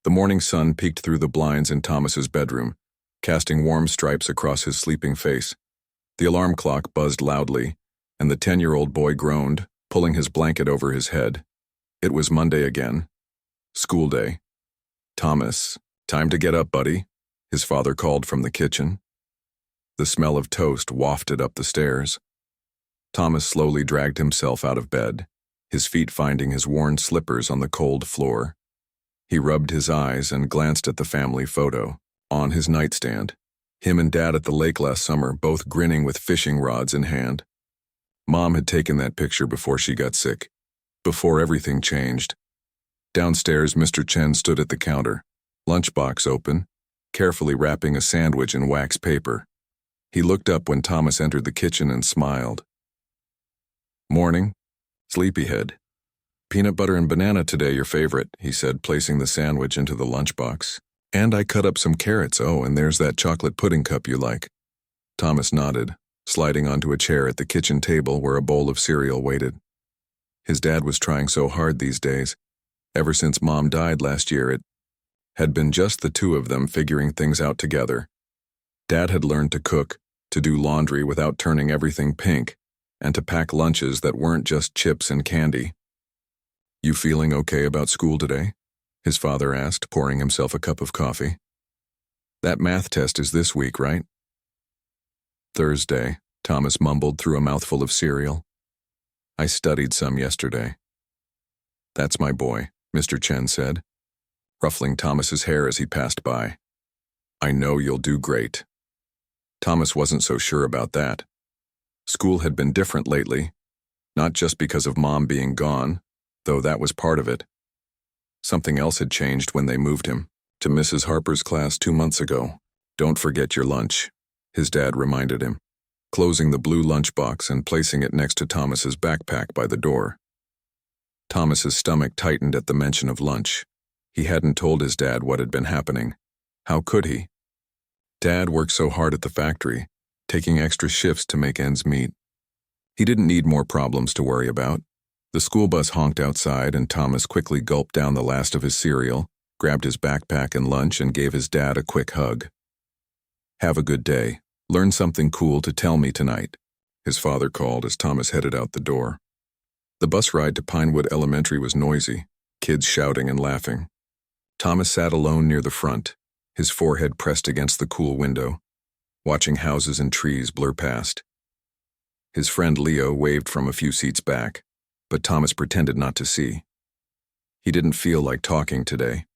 The morning sun peeked through the blinds in Thomas's bedroom, casting warm stripes across his sleeping face. The alarm clock buzzed loudly, and the 10-year-old boy groaned, pulling his blanket over his head. It was Monday again. School day. "Thomas, time to get up, buddy," his father called from the kitchen. The smell of toast wafted up the stairs. Thomas slowly dragged himself out of bed, his feet finding his worn slippers on the cold floor. He rubbed his eyes and glanced at the family photo on his nightstand. Him and Dad at the lake last summer, both grinning with fishing rods in hand. Mom had taken that picture before she got sick, before everything changed. Downstairs, Mr. Chen stood at the counter, lunchbox open, carefully wrapping a sandwich in wax paper. He looked up when Thomas entered the kitchen and smiled. "Morning, sleepyhead. Peanut butter and banana today, your favorite," he said, placing the sandwich into the lunchbox. "And I cut up some carrots. Oh, and there's that chocolate pudding cup you like." Thomas nodded, sliding onto a chair at the kitchen table where a bowl of cereal waited. His dad was trying so hard these days. Ever since Mom died last year, it had been just the two of them figuring things out together. Dad had learned to cook, to do laundry without turning everything pink, and to pack lunches that weren't just chips and candy. "You feeling okay about school today?" his father asked, pouring himself a cup of coffee. "That math test is this week, right?" "Thursday," Thomas mumbled through a mouthful of cereal. "I studied some yesterday." "That's my boy," Mr. Chen said, ruffling Thomas's hair as he passed by. "I know you'll do great." Thomas wasn't so sure about that. School had been different lately, not just because of Mom being gone, though that was part of it. Something else had changed when they moved him to Mrs. Harper's class 2 months ago. "Don't forget your lunch," his dad reminded him, closing the blue lunchbox and placing it next to Thomas's backpack by the door. Thomas's stomach tightened at the mention of lunch. He hadn't told his dad what had been happening. How could he? Dad worked so hard at the factory, taking extra shifts to make ends meet. He didn't need more problems to worry about. The school bus honked outside, and Thomas quickly gulped down the last of his cereal, grabbed his backpack and lunch, and gave his dad a quick hug. "Have a good day. Learn something cool to tell me tonight," his father called as Thomas headed out the door. The bus ride to Pinewood Elementary was noisy, kids shouting and laughing. Thomas sat alone near the front, his forehead pressed against the cool window, watching houses and trees blur past. His friend Leo waved from a few seats back, but Thomas pretended not to see. He didn't feel like talking today.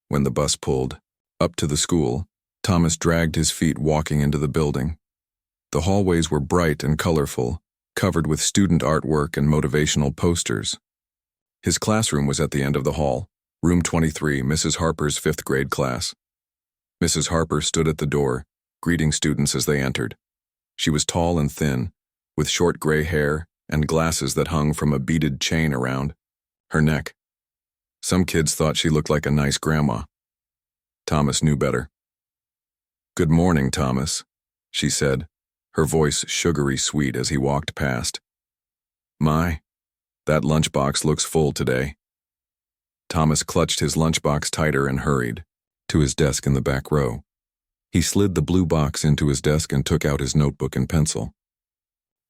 When the bus pulled up to the school, Thomas dragged his feet walking into the building. The hallways were bright and colorful, covered with student artwork and motivational posters. His classroom was at the end of the hall, room 23, Mrs. Harper's 5th grade class. Mrs. Harper stood at the door, greeting students as they entered. She was tall and thin, with short gray hair and glasses that hung from a beaded chain around her neck. Some kids thought she looked like a nice grandma. Thomas knew better. "Good morning, Thomas," she said, her voice sugary sweet as he walked past. "My, that lunchbox looks full today." Thomas clutched his lunchbox tighter and hurried to his desk in the back row. He slid the blue box into his desk and took out his notebook and pencil.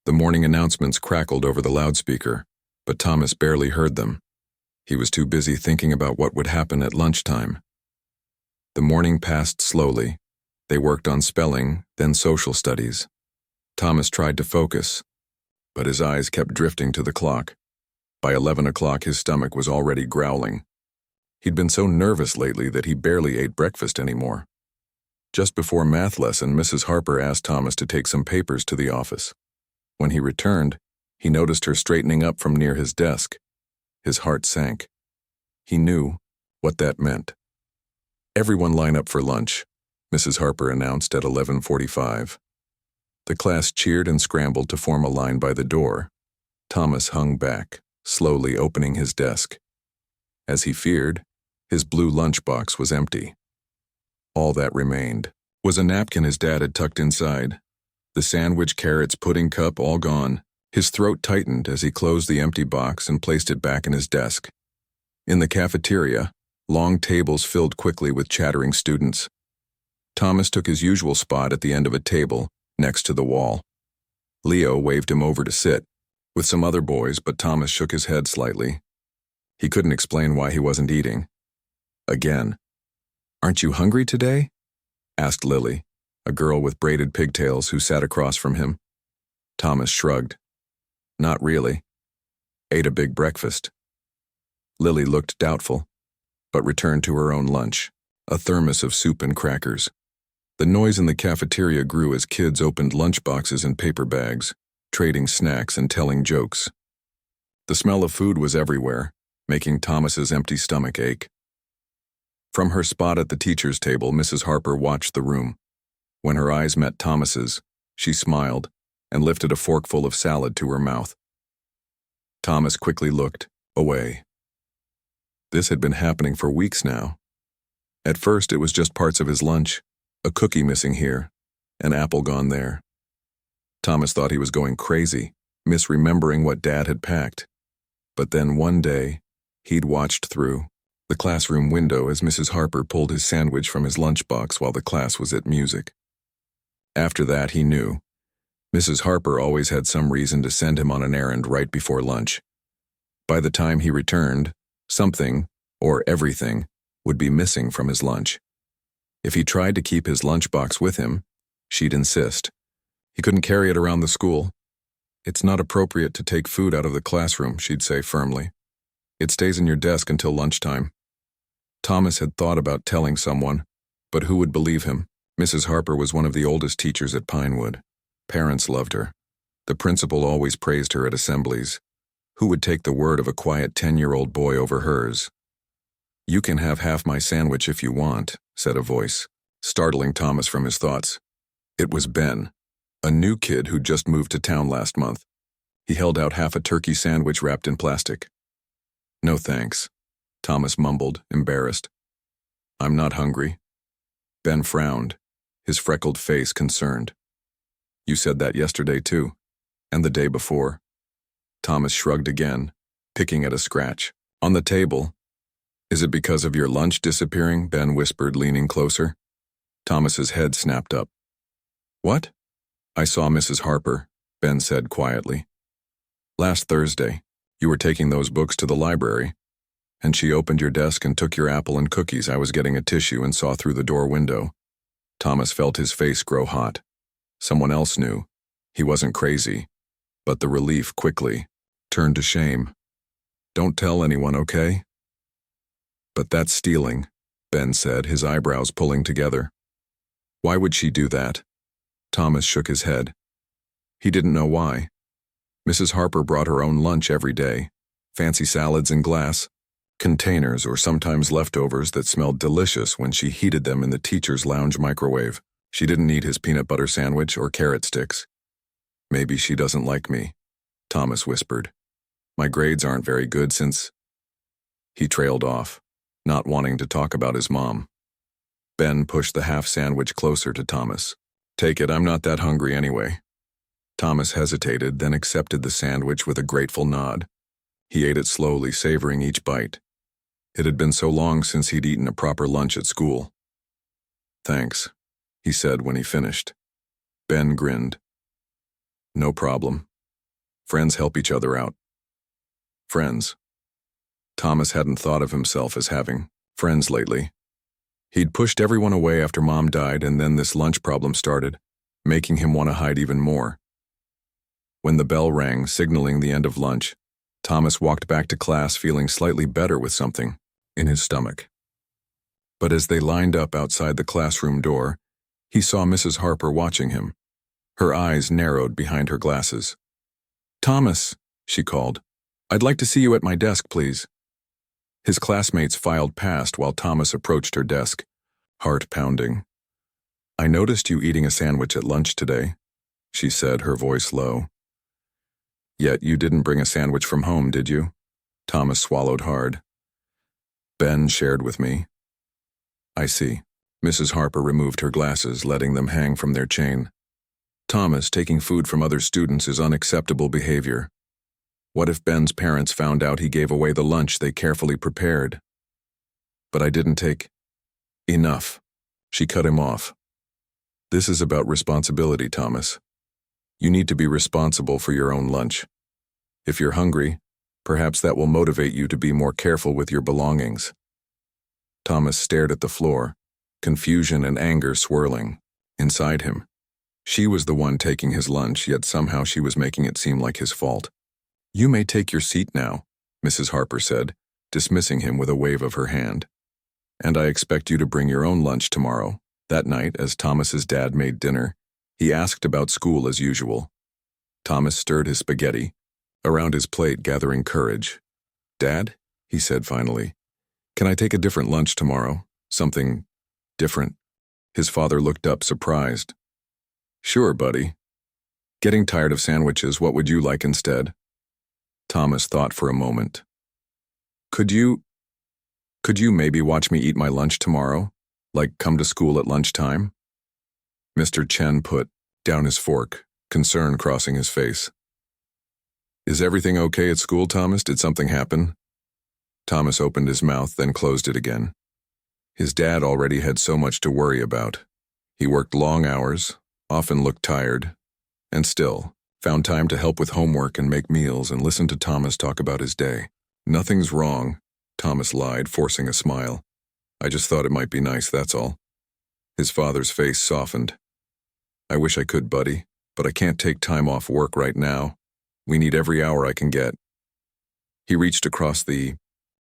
The morning announcements crackled over the loudspeaker, but Thomas barely heard them. He was too busy thinking about what would happen at lunchtime. The morning passed slowly. They worked on spelling, then social studies. Thomas tried to focus, but his eyes kept drifting to the clock. By 11 o'clock, his stomach was already growling. He'd been so nervous lately that he barely ate breakfast anymore. Just before math lesson, Mrs. Harper asked Thomas to take some papers to the office. When he returned, he noticed her straightening up from near his desk. His heart sank. He knew what that meant. "Everyone line up for lunch," Mrs. Harper announced at 11:45. The class cheered and scrambled to form a line by the door. Thomas hung back, slowly opening his desk. As he feared, his blue lunchbox was empty. All that remained was a napkin his dad had tucked inside. The sandwich, carrots, pudding cup, all gone. His throat tightened as he closed the empty box and placed it back in his desk. In the cafeteria, long tables filled quickly with chattering students. Thomas took his usual spot at the end of a table, next to the wall. Leo waved him over to sit, with some other boys, but Thomas shook his head slightly. He couldn't explain why he wasn't eating. Again. "Aren't you hungry today?" asked Lily, a girl with braided pigtails who sat across from him. Thomas shrugged. "Not really. Ate a big breakfast." Lily looked doubtful, but returned to her own lunch, a thermos of soup and crackers. The noise in the cafeteria grew as kids opened lunchboxes and paper bags, trading snacks and telling jokes. The smell of food was everywhere, making Thomas's empty stomach ache. From her spot at the teacher's table, Mrs. Harper watched the room. When her eyes met Thomas's, she smiled and lifted a forkful of salad to her mouth. Thomas quickly looked away. This had been happening for weeks now. At first, it was just parts of his lunch, a cookie missing here, an apple gone there. Thomas thought he was going crazy, misremembering what Dad had packed. But then one day, he'd watched through the classroom window as Mrs. Harper pulled his sandwich from his lunchbox while the class was at music. After that, he knew. Mrs. Harper always had some reason to send him on an errand right before lunch. By the time he returned, something, or everything, would be missing from his lunch. If he tried to keep his lunchbox with him, she'd insist. He couldn't carry it around the school. "It's not appropriate to take food out of the classroom," she'd say firmly. "It stays in your desk until lunchtime." Thomas had thought about telling someone, but who would believe him? Mrs. Harper was one of the oldest teachers at Pinewood. Parents loved her. The principal always praised her at assemblies. Who would take the word of a quiet 10-year-old boy over hers? "You can have half my sandwich if you want," said a voice, startling Thomas from his thoughts. It was Ben, a new kid who'd just moved to town last month. He held out half a turkey sandwich wrapped in plastic. "No thanks," Thomas mumbled, embarrassed. "I'm not hungry." Ben frowned, his freckled face concerned. "You said that yesterday too, and the day before." Thomas shrugged again, picking at a scratch. On the table. "Is it because of your lunch disappearing?" Ben whispered, leaning closer. Thomas's head snapped up. "What?" "I saw Mrs. Harper," Ben said quietly. "Last Thursday, you were taking those books to the library, and she opened your desk and took your apple and cookies. I was getting a tissue and saw through the door window." Thomas felt his face grow hot. Someone else knew. He wasn't crazy, but the relief quickly turned to shame. "Don't tell anyone, okay?" "But that's stealing," Ben said, his eyebrows pulling together. "Why would she do that?" Thomas shook his head. He didn't know why. Mrs. Harper brought her own lunch every day, fancy salads in glass containers or sometimes leftovers that smelled delicious when she heated them in the teacher's lounge microwave. She didn't eat his peanut butter sandwich or carrot sticks. "Maybe she doesn't like me," Thomas whispered. "My grades aren't very good since—" He trailed off, not wanting to talk about his mom. Ben pushed the half sandwich closer to Thomas. "Take it, I'm not that hungry anyway." Thomas hesitated, then accepted the sandwich with a grateful nod. He ate it slowly, savoring each bite. It had been so long since he'd eaten a proper lunch at school. "Thanks," he said when he finished. Ben grinned. "No problem. Friends help each other out." Friends. Thomas hadn't thought of himself as having friends lately. He'd pushed everyone away after Mom died, and then this lunch problem started, making him want to hide even more. When the bell rang, signaling the end of lunch, Thomas walked back to class feeling slightly better with something in his stomach. But as they lined up outside the classroom door, he saw Mrs. Harper watching him. Her eyes narrowed behind her glasses. "Thomas," she called, "I'd like to see you at my desk, please." His classmates filed past while Thomas approached her desk, heart pounding. "I noticed you eating a sandwich at lunch today," she said, her voice low. "Yet you didn't bring a sandwich from home, did you?" Thomas swallowed hard. "Ben shared with me." "I see." Mrs. Harper removed her glasses, letting them hang from their chain. "Thomas, taking food from other students is unacceptable behavior. What if Ben's parents found out he gave away the lunch they carefully prepared?" But I didn't take enough. She cut him off. This is about responsibility, Thomas. You need to be responsible for your own lunch. If you're hungry, perhaps that will motivate you to be more careful with your belongings. Thomas stared at the floor, confusion and anger swirling inside him. She was the one taking his lunch, yet somehow she was making it seem like his fault. You may take your seat now, Mrs. Harper said, dismissing him with a wave of her hand. And I expect you to bring your own lunch tomorrow. That night, as Thomas's dad made dinner, he asked about school as usual. Thomas stirred his spaghetti around his plate, gathering courage. Dad, he said finally, can I take a different lunch tomorrow? Something different? His father looked up, surprised. Sure, buddy. Getting tired of sandwiches, what would you like instead? Thomas thought for a moment. Could you maybe watch me eat my lunch tomorrow? Like come to school at lunchtime? Mr. Chen put down his fork, concern crossing his face. Is everything okay at school, Thomas? Did something happen? Thomas opened his mouth, then closed it again. His dad already had so much to worry about. He worked long hours, often looked tired, and still found time to help with homework and make meals and listen to Thomas talk about his day. Nothing's wrong, Thomas lied, forcing a smile. I just thought it might be nice, that's all. His father's face softened. I wish I could, buddy, but I can't take time off work right now. We need every hour I can get. He reached across the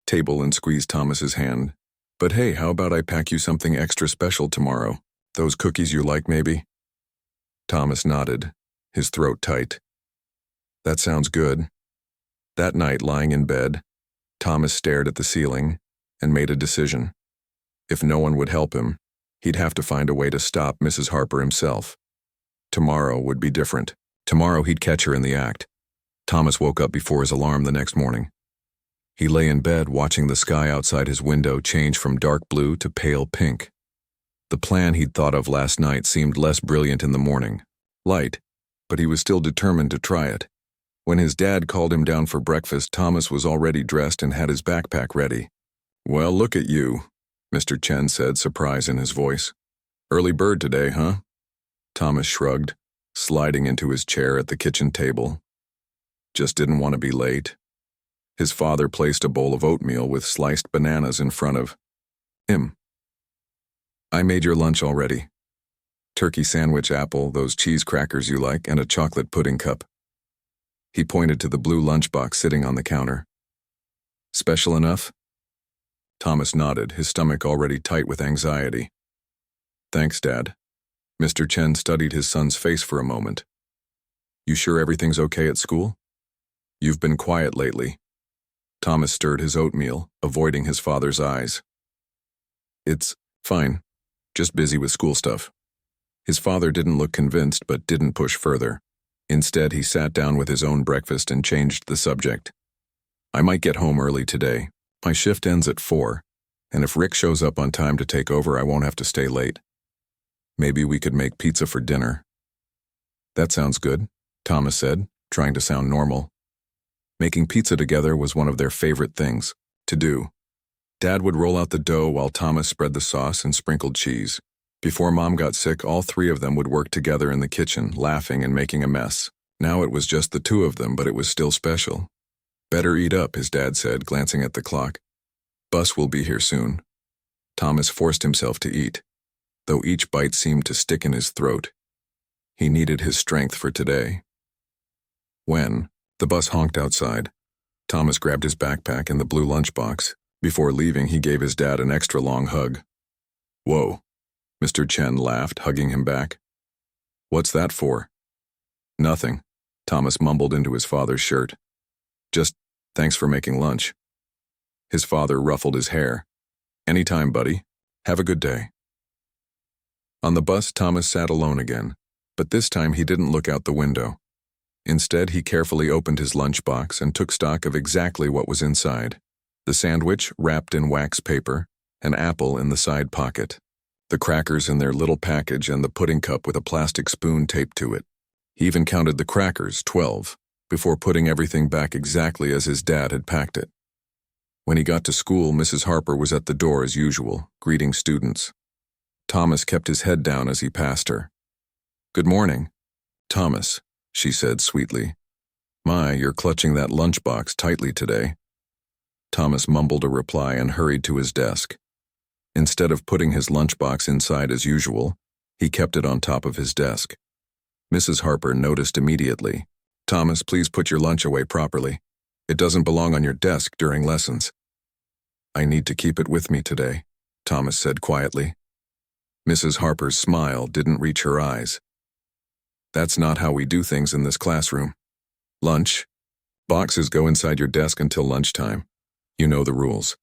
table and squeezed Thomas's hand. But hey, how about I pack you something extra special tomorrow? Those cookies you like, maybe? Thomas nodded, his throat tight. That sounds good. That night, lying in bed, Thomas stared at the ceiling and made a decision. If no one would help him, he'd have to find a way to stop Mrs. Harper himself. Tomorrow would be different. Tomorrow he'd catch her in the act. Thomas woke up before his alarm the next morning. He lay in bed watching the sky outside his window change from dark blue to pale pink. The plan he'd thought of last night seemed less brilliant in the morning. Light, but he was still determined to try it. When his dad called him down for breakfast, Thomas was already dressed and had his backpack ready. Well, look at you, Mr. Chen said, surprise in his voice. Early bird today, huh? Thomas shrugged, sliding into his chair at the kitchen table. Just didn't want to be late. His father placed a bowl of oatmeal with sliced bananas in front of him. I made your lunch already. Turkey sandwich, apple, those cheese crackers you like, and a chocolate pudding cup. He pointed to the blue lunchbox sitting on the counter. Special enough? Thomas nodded, his stomach already tight with anxiety. Thanks, Dad. Mr. Chen studied his son's face for a moment. You sure everything's okay at school? You've been quiet lately. Thomas stirred his oatmeal, avoiding his father's eyes. It's fine. Just busy with school stuff. His father didn't look convinced, but didn't push further. Instead, he sat down with his own breakfast and changed the subject. I might get home early today. My shift ends at 4, and if Rick shows up on time to take over, I won't have to stay late. Maybe we could make pizza for dinner. That sounds good, Thomas said, trying to sound normal. Making pizza together was one of their favorite things to do. Dad would roll out the dough while Thomas spread the sauce and sprinkled cheese. Before Mom got sick, all three of them would work together in the kitchen, laughing and making a mess. Now it was just the two of them, but it was still special. Better eat up, his dad said, glancing at the clock. Bus will be here soon. Thomas forced himself to eat, though each bite seemed to stick in his throat. He needed his strength for today. When the bus honked outside, Thomas grabbed his backpack and the blue lunchbox. Before leaving, he gave his dad an extra long hug. Whoa, Mr. Chen laughed, hugging him back. What's that for? Nothing, Thomas mumbled into his father's shirt. Just thanks for making lunch. His father ruffled his hair. Anytime, buddy. Have a good day. On the bus, Thomas sat alone again, but this time he didn't look out the window. Instead, he carefully opened his lunchbox and took stock of exactly what was inside. The sandwich wrapped in wax paper, an apple in the side pocket, the crackers in their little package, and the pudding cup with a plastic spoon taped to it. He even counted the crackers, 12, before putting everything back exactly as his dad had packed it. When he got to school, Mrs. Harper was at the door as usual, greeting students. Thomas kept his head down as he passed her. "Good morning, Thomas," she said sweetly. "My, you're clutching that lunchbox tightly today." Thomas mumbled a reply and hurried to his desk. Instead of putting his lunchbox inside as usual, he kept it on top of his desk. Mrs. Harper noticed immediately. "Thomas, please put your lunch away properly. It doesn't belong on your desk during lessons." "I need to keep it with me today," Thomas said quietly. Mrs. Harper's smile didn't reach her eyes. "That's not how we do things in this classroom. Lunch boxes go inside your desk until lunchtime. You know the rules."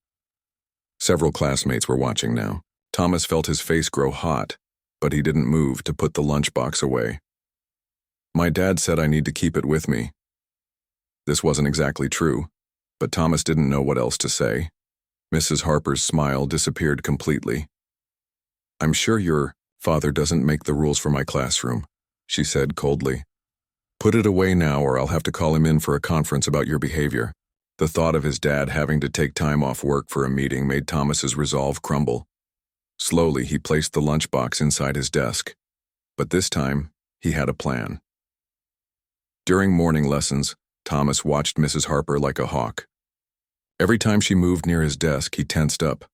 Several classmates were watching now. Thomas felt his face grow hot, but he didn't move to put the lunchbox away. "My dad said I need to keep it with me." This wasn't exactly true, but Thomas didn't know what else to say. Mrs. Harper's smile disappeared completely. "I'm sure your father doesn't make the rules for my classroom," she said coldly. "Put it away now or I'll have to call him in for a conference about your behavior." The thought of his dad having to take time off work for a meeting made Thomas's resolve crumble. Slowly, he placed the lunchbox inside his desk. But this time, he had a plan. During morning lessons, Thomas watched Mrs. Harper like a hawk. Every time she moved near his desk, he tensed up.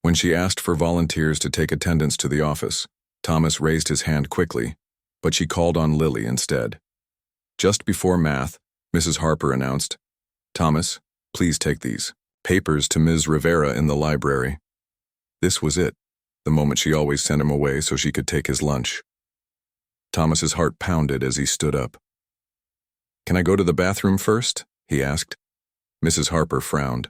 When she asked for volunteers to take attendance to the office, Thomas raised his hand quickly, but she called on Lily instead. Just before math, Mrs. Harper announced, "Thomas, please take these papers to Ms. Rivera in the library." This was it, the moment she always sent him away so she could take his lunch. Thomas's heart pounded as he stood up. "Can I go to the bathroom first?" he asked. Mrs. Harper frowned.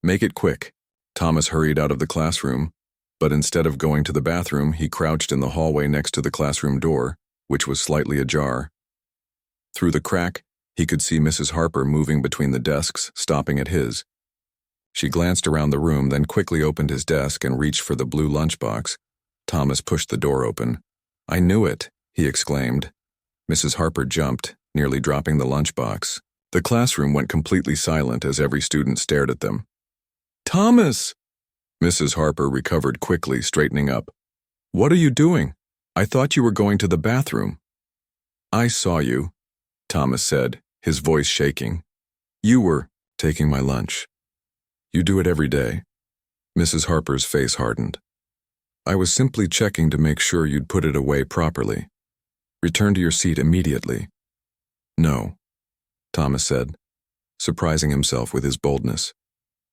"Make it quick." Thomas hurried out of the classroom, but instead of going to the bathroom, he crouched in the hallway next to the classroom door, which was slightly ajar. Through the crack, he could see Mrs. Harper moving between the desks, stopping at his. She glanced around the room, then quickly opened his desk and reached for the blue lunchbox. Thomas pushed the door open. "I knew it," he exclaimed. Mrs. Harper jumped, nearly dropping the lunchbox. The classroom went completely silent as every student stared at them. "Thomas!" Mrs. Harper recovered quickly, straightening up. "What are you doing? I thought you were going to the bathroom." "I saw you," Thomas said, his voice shaking. "You were taking my lunch." "You do it every day." Mrs. Harper's face hardened. "I was simply checking to make sure you'd put it away properly. Return to your seat immediately." "No," Thomas said, surprising himself with his boldness.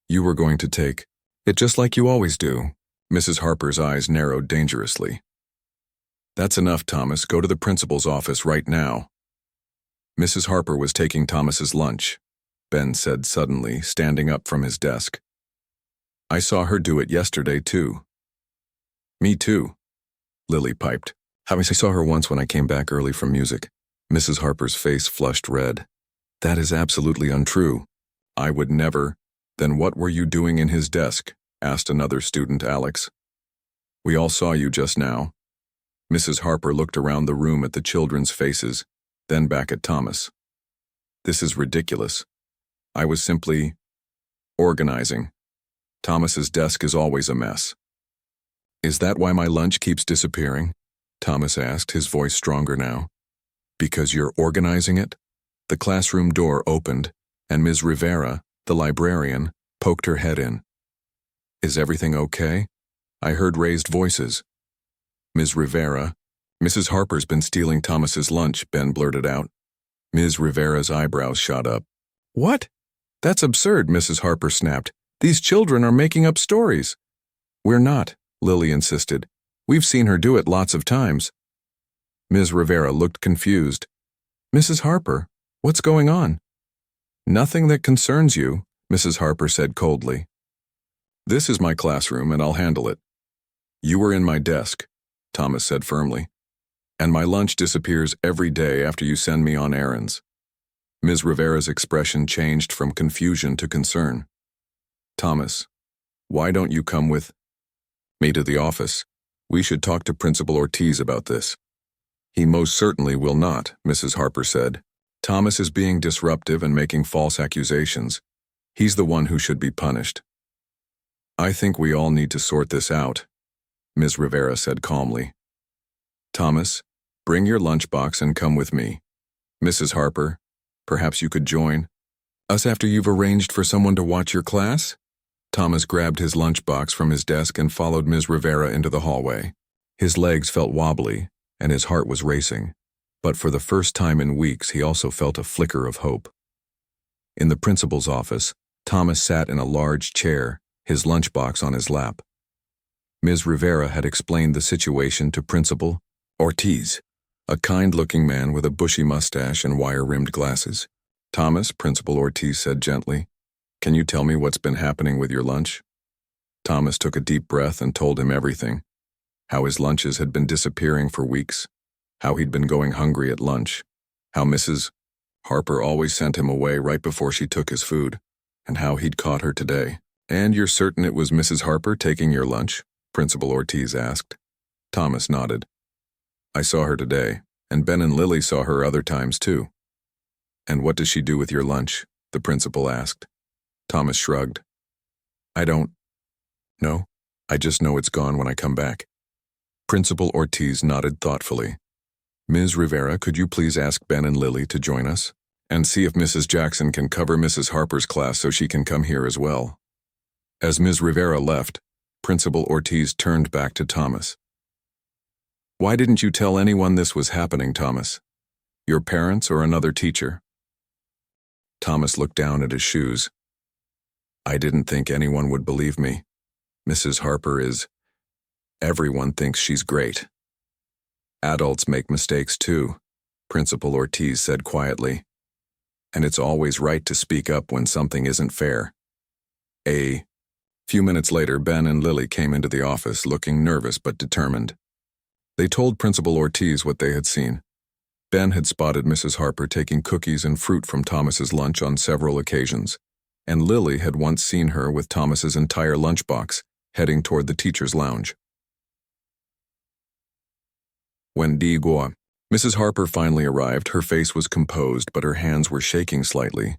"You were going to take it just like you always do." Mrs. Harper's eyes narrowed dangerously. "That's enough, Thomas. Go to the principal's office right now." Mrs. Harper was taking Thomas's lunch, Ben said suddenly, standing up from his desk. "I saw her do it yesterday, too." "Me too," Lily piped. "I saw her once when I came back early from music." Mrs. Harper's face flushed red. "That is absolutely untrue." "I would never." "Then what were you doing in his desk?" asked another student, Alex. "We all saw you just now." Mrs. Harper looked around the room at the children's faces, then back at Thomas. "This is ridiculous. I was simply organizing. Thomas's desk is always a mess." "Is that why my lunch keeps disappearing?" Thomas asked, his voice stronger now. "Because you're organizing it?" The classroom door opened, and Ms. Rivera, the librarian, poked her head in. "Is everything okay?" I heard raised voices. "Ms. Rivera, Mrs. Harper's been stealing Thomas's lunch," Ben blurted out. Ms. Rivera's eyebrows shot up. "What? That's absurd," Mrs. Harper snapped. "These children are making up stories." "We're not," Lily insisted. "We've seen her do it lots of times." Ms. Rivera looked confused. "Mrs. Harper, what's going on?" "Nothing that concerns you," Mrs. Harper said coldly. "This is my classroom and I'll handle it." "You were in my desk," Thomas said firmly. "And my lunch disappears every day after you send me on errands." Ms. Rivera's expression changed from confusion to concern. "Thomas, why don't you come with me to the office? We should talk to Principal Ortiz about this." "He most certainly will not," Mrs. Harper said. "Thomas is being disruptive and making false accusations. He's the one who should be punished. I think we all need to sort this out, Ms. Rivera said calmly. Thomas, bring your lunchbox and come with me. Mrs. Harper, perhaps you could join us after you've arranged for someone to watch your class? Thomas grabbed his lunchbox from his desk and followed Ms. Rivera into the hallway. His legs felt wobbly, and his heart was racing. But for the first time in weeks, he also felt a flicker of hope. In the principal's office, Thomas sat in a large chair, his lunchbox on his lap. Ms. Rivera had explained the situation to Principal Ortiz, a kind-looking man with a bushy mustache and wire-rimmed glasses. Thomas, Principal Ortiz said gently, "Can you tell me what's been happening with your lunch?" Thomas took a deep breath and told him everything. How his lunches had been disappearing for weeks, how he'd been going hungry at lunch, how Mrs. Harper always sent him away right before she took his food, and how he'd caught her today. "And you're certain it was Mrs. Harper taking your lunch?" Principal Ortiz asked. Thomas nodded. "I saw her today, and Ben and Lily saw her other times too." "And what does she do with your lunch?" the principal asked. Thomas shrugged. "I don't know. I just know it's gone when I come back." Principal Ortiz nodded thoughtfully. "Ms. Rivera, could you please ask Ben and Lily to join us? And see if Mrs. Jackson can cover Mrs. Harper's class so she can come here as well." As Ms. Rivera left, Principal Ortiz turned back to Thomas. "Why didn't you tell anyone this was happening, Thomas? Your parents or another teacher?" Thomas looked down at his shoes. "I didn't think anyone would believe me. Mrs. Harper is... Everyone thinks she's great." "Adults make mistakes too," Principal Ortiz said quietly. "And it's always right to speak up when something isn't fair." A few minutes later, Ben and Lily came into the office looking nervous but determined. They told Principal Ortiz what they had seen. Ben had spotted Mrs. Harper taking cookies and fruit from Thomas's lunch on several occasions, and Lily had once seen her with Thomas's entire lunchbox, heading toward the teacher's lounge. When Mrs. Harper finally arrived, her face was composed, but her hands were shaking slightly.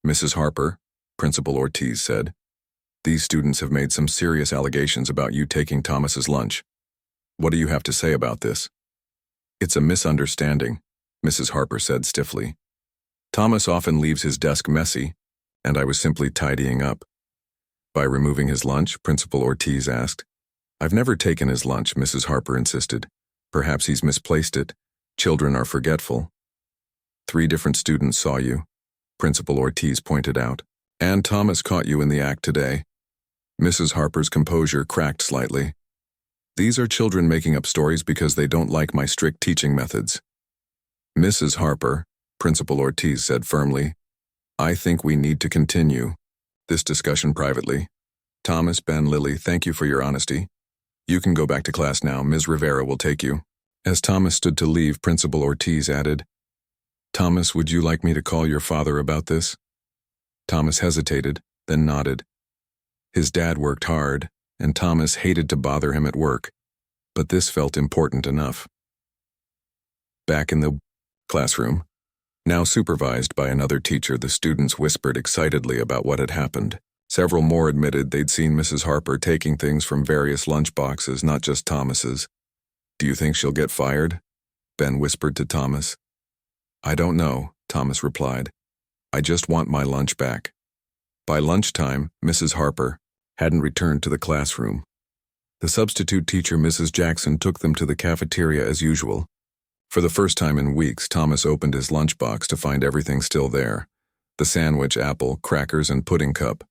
"Mrs. Harper," Principal Ortiz said, "these students have made some serious allegations about you taking Thomas's lunch. What do you have to say about this?" "It's a misunderstanding," Mrs. Harper said stiffly. "Thomas often leaves his desk messy, and I was simply tidying up." "By removing his lunch?" Principal Ortiz asked. "I've never taken his lunch," Mrs. Harper insisted. "Perhaps he's misplaced it. Children are forgetful." "3 different students saw you," Principal Ortiz pointed out. "And Thomas caught you in the act today." Mrs. Harper's composure cracked slightly. "These are children making up stories because they don't like my strict teaching methods." "Mrs. Harper," Principal Ortiz said firmly, "I think we need to continue this discussion privately. Thomas, Ben, Lily, thank you for your honesty. You can go back to class now. Ms. Rivera will take you." As Thomas stood to leave, Principal Ortiz added, "Thomas, would you like me to call your father about this?" Thomas hesitated, then nodded. His dad worked hard, and Thomas hated to bother him at work, but this felt important enough. Back in the classroom, now supervised by another teacher, the students whispered excitedly about what had happened. Several more admitted they'd seen Mrs. Harper taking things from various lunch boxes, not just Thomas's. "Do you think she'll get fired?" Ben whispered to Thomas. "I don't know," Thomas replied. "I just want my lunch back." By lunchtime, Mrs. Harper hadn't returned to the classroom. The substitute teacher, Mrs. Jackson, took them to the cafeteria as usual. For the first time in weeks, Thomas opened his lunchbox to find everything still there: the sandwich, apple, crackers, and pudding cup.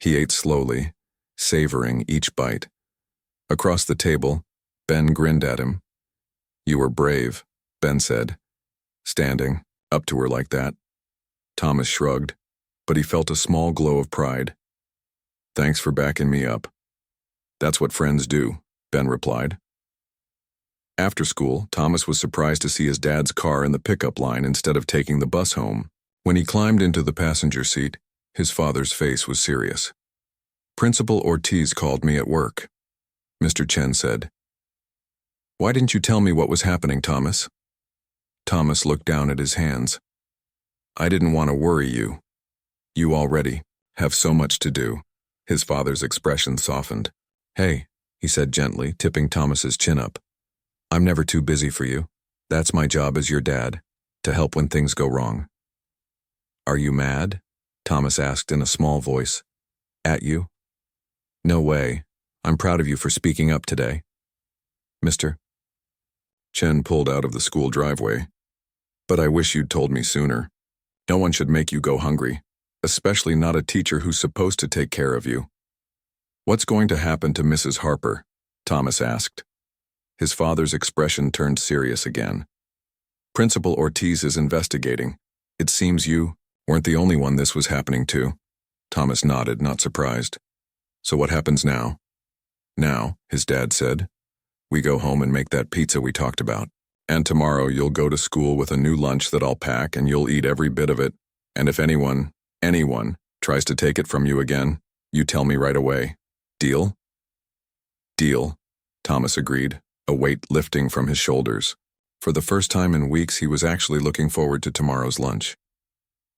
He ate slowly, savoring each bite. Across the table, Ben grinned at him. "You were brave," Ben said, standing up to her like that. Thomas shrugged, but he felt a small glow of pride. "Thanks for backing me up." "That's what friends do," Ben replied. After school, Thomas was surprised to see his dad's car in the pickup line instead of taking the bus home. When he climbed into the passenger seat, his father's face was serious. "Principal Ortiz called me at work," Mr. Chen said. "Why didn't you tell me what was happening, Thomas?" Thomas looked down at his hands. "I didn't want to worry you. You already Have so much to do. His father's expression softened. Hey, he said gently, tipping Thomas's chin up. I'm never too busy for you. That's my job as your dad, to help when things go wrong. Are you mad? Thomas asked in a small voice. At you? No way. I'm proud of you for speaking up today. Mister? Chen pulled out of the school driveway. But I wish you'd told me sooner. No one should make you go hungry, especially not a teacher who's supposed to take care of you. What's going to happen to Mrs. Harper? Thomas asked. His father's expression turned serious again. Principal Ortiz is investigating. It seems you weren't the only one this was happening to. Thomas nodded, not surprised. So what happens now? Now, his dad said, we go home and make that pizza we talked about. And tomorrow you'll go to school with a new lunch that I'll pack and you'll eat every bit of it. And if anyone tries to take it from you again, you tell me right away. Deal? Deal, Thomas agreed, a weight lifting from his shoulders. For the first time in weeks, he was actually looking forward to tomorrow's lunch.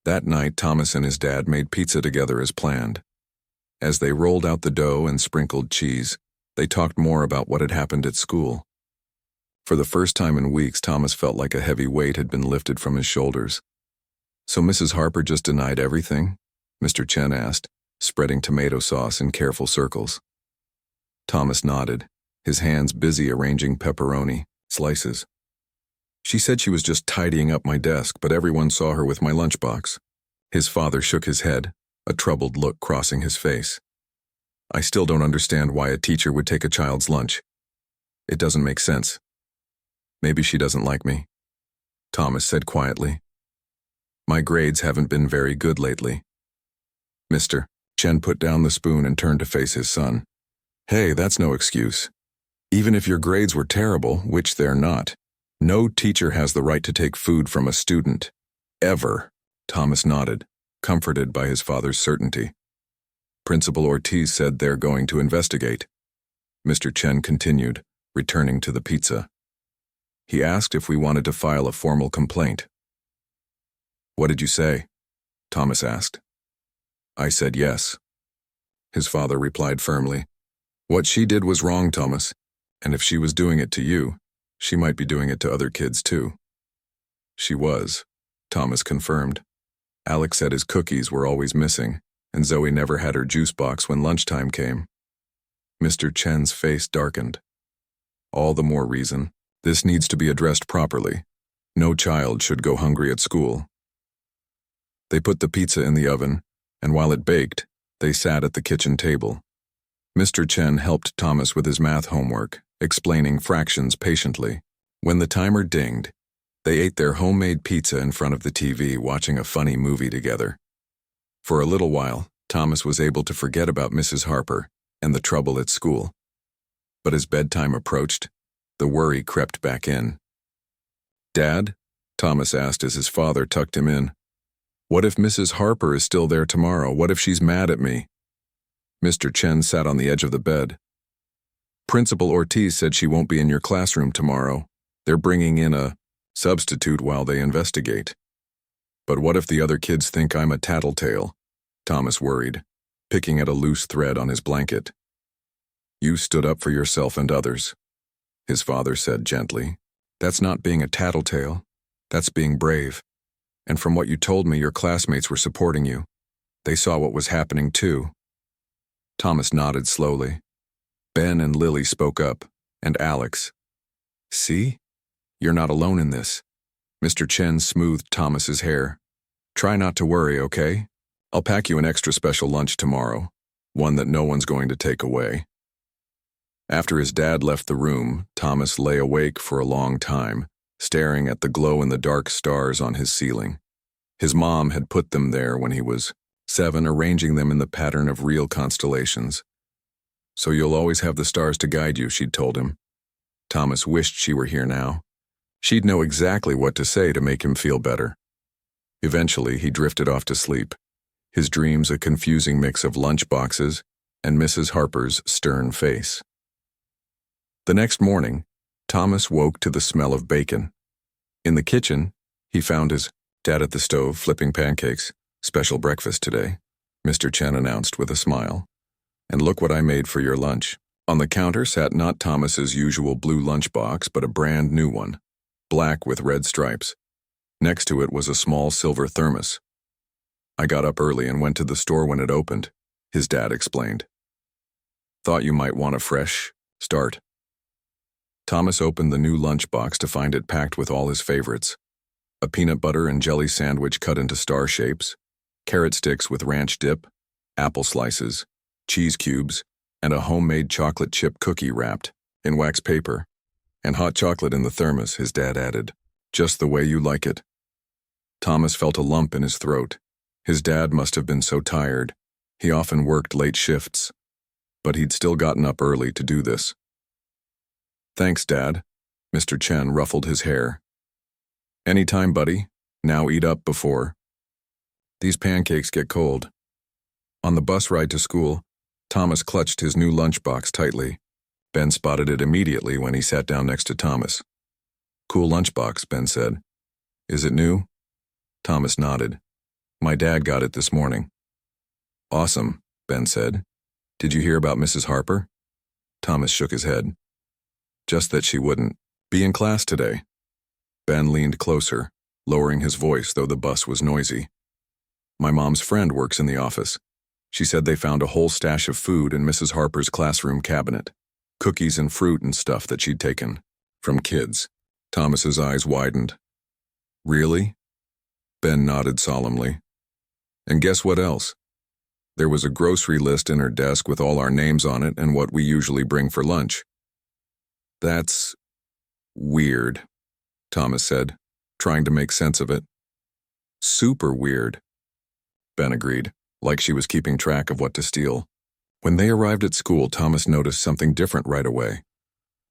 That night, Thomas and his dad made pizza together as planned. As they rolled out the dough and sprinkled cheese, they talked more about what had happened at school. For the first time in weeks, Thomas felt like a heavy weight had been lifted from his shoulders. So Mrs. Harper just denied everything? Mr. Chen asked, spreading tomato sauce in careful circles. Thomas nodded, his hands busy arranging pepperoni slices. She said she was just tidying up my desk, but everyone saw her with my lunchbox. His father shook his head, a troubled look crossing his face. I still don't understand why a teacher would take a child's lunch. It doesn't make sense. Maybe she doesn't like me, Thomas said quietly. My grades haven't been very good lately. Mr. Chen put down the spoon and turned to face his son. Hey, that's no excuse. Even if your grades were terrible, which they're not, no teacher has the right to take food from a student. Ever. Thomas nodded, comforted by his father's certainty. Principal Ortiz said they're going to investigate. Mr. Chen continued, returning to the pizza. He asked if we wanted to file a formal complaint. What did you say? Thomas asked. I said yes. His father replied firmly. What she did was wrong, Thomas, and if she was doing it to you, she might be doing it to other kids too. She was, Thomas confirmed. Alex said his cookies were always missing, and Zoe never had her juice box when lunchtime came. Mr. Chen's face darkened. All the more reason. This needs to be addressed properly. No child should go hungry at school. They put the pizza in the oven, and while it baked, they sat at the kitchen table. Mr. Chen helped Thomas with his math homework, explaining fractions patiently. When the timer dinged, they ate their homemade pizza in front of the TV, watching a funny movie together. For a little while, Thomas was able to forget about Mrs. Harper and the trouble at school. But as bedtime approached, the worry crept back in. Dad? Thomas asked as his father tucked him in. What if Mrs. Harper is still there tomorrow? What if she's mad at me? Mr. Chen sat on the edge of the bed. Principal Ortiz said she won't be in your classroom tomorrow. They're bringing in a substitute while they investigate. But what if the other kids think I'm a tattletale? Thomas worried, picking at a loose thread on his blanket. You stood up for yourself and others, his father said gently. That's not being a tattletale. That's being brave. And from what you told me, your classmates were supporting you. They saw what was happening too. Thomas nodded slowly. Ben and Lily spoke up, and Alex. See? You're not alone in this. Mr. Chen smoothed Thomas's hair. Try not to worry, okay? I'll pack you an extra special lunch tomorrow, one that no one's going to take away. After his dad left the room, Thomas lay awake for a long time, staring at the glow-in-the-dark stars on his ceiling. His mom had put them there when he was 7, arranging them in the pattern of real constellations. So you'll always have the stars to guide you, she'd told him. Thomas wished she were here now. She'd know exactly what to say to make him feel better. Eventually, he drifted off to sleep, his dreams a confusing mix of lunch boxes and Mrs. Harper's stern face. The next morning, Thomas woke to the smell of bacon. In the kitchen, he found his dad at the stove flipping pancakes, special breakfast today. Mr. Chen announced with a smile. "And look what I made for your lunch." On the counter sat not Thomas's usual blue lunchbox, but a brand new one, black with red stripes. Next to it was a small silver thermos. "I got up early and went to the store when it opened," his dad explained. "Thought you might want a fresh start." Thomas opened the new lunchbox to find it packed with all his favorites: a peanut butter and jelly sandwich cut into star shapes, carrot sticks with ranch dip, apple slices, cheese cubes, and a homemade chocolate chip cookie wrapped in wax paper. "And hot chocolate in the thermos," his dad added. "Just the way you like it." Thomas felt a lump in his throat. His dad must have been so tired. He often worked late shifts, but he'd still gotten up early to do this. "Thanks, Dad." Mr. Chen ruffled his hair. "Anytime, buddy. Now eat up before these pancakes get cold." On the bus ride to school, Thomas clutched his new lunchbox tightly. Ben spotted it immediately when he sat down next to Thomas. "Cool lunchbox," Ben said. "Is it new?" Thomas nodded. "My dad got it this morning." "Awesome," Ben said. "Did you hear about Mrs. Harper?" Thomas shook his head. "Just that she wouldn't be in class today." Ben leaned closer, lowering his voice though the bus was noisy. "My mom's friend works in the office. She said they found a whole stash of food in Mrs. Harper's classroom cabinet. Cookies and fruit and stuff that she'd taken from kids." Thomas's eyes widened. "Really?" Ben nodded solemnly. "And guess what else? There was a grocery list in her desk with all our names on it and what we usually bring for lunch." "That's weird," Thomas said, trying to make sense of it. "Super weird," Ben agreed, like she was keeping track of what to steal. When they arrived at school, Thomas noticed something different right away.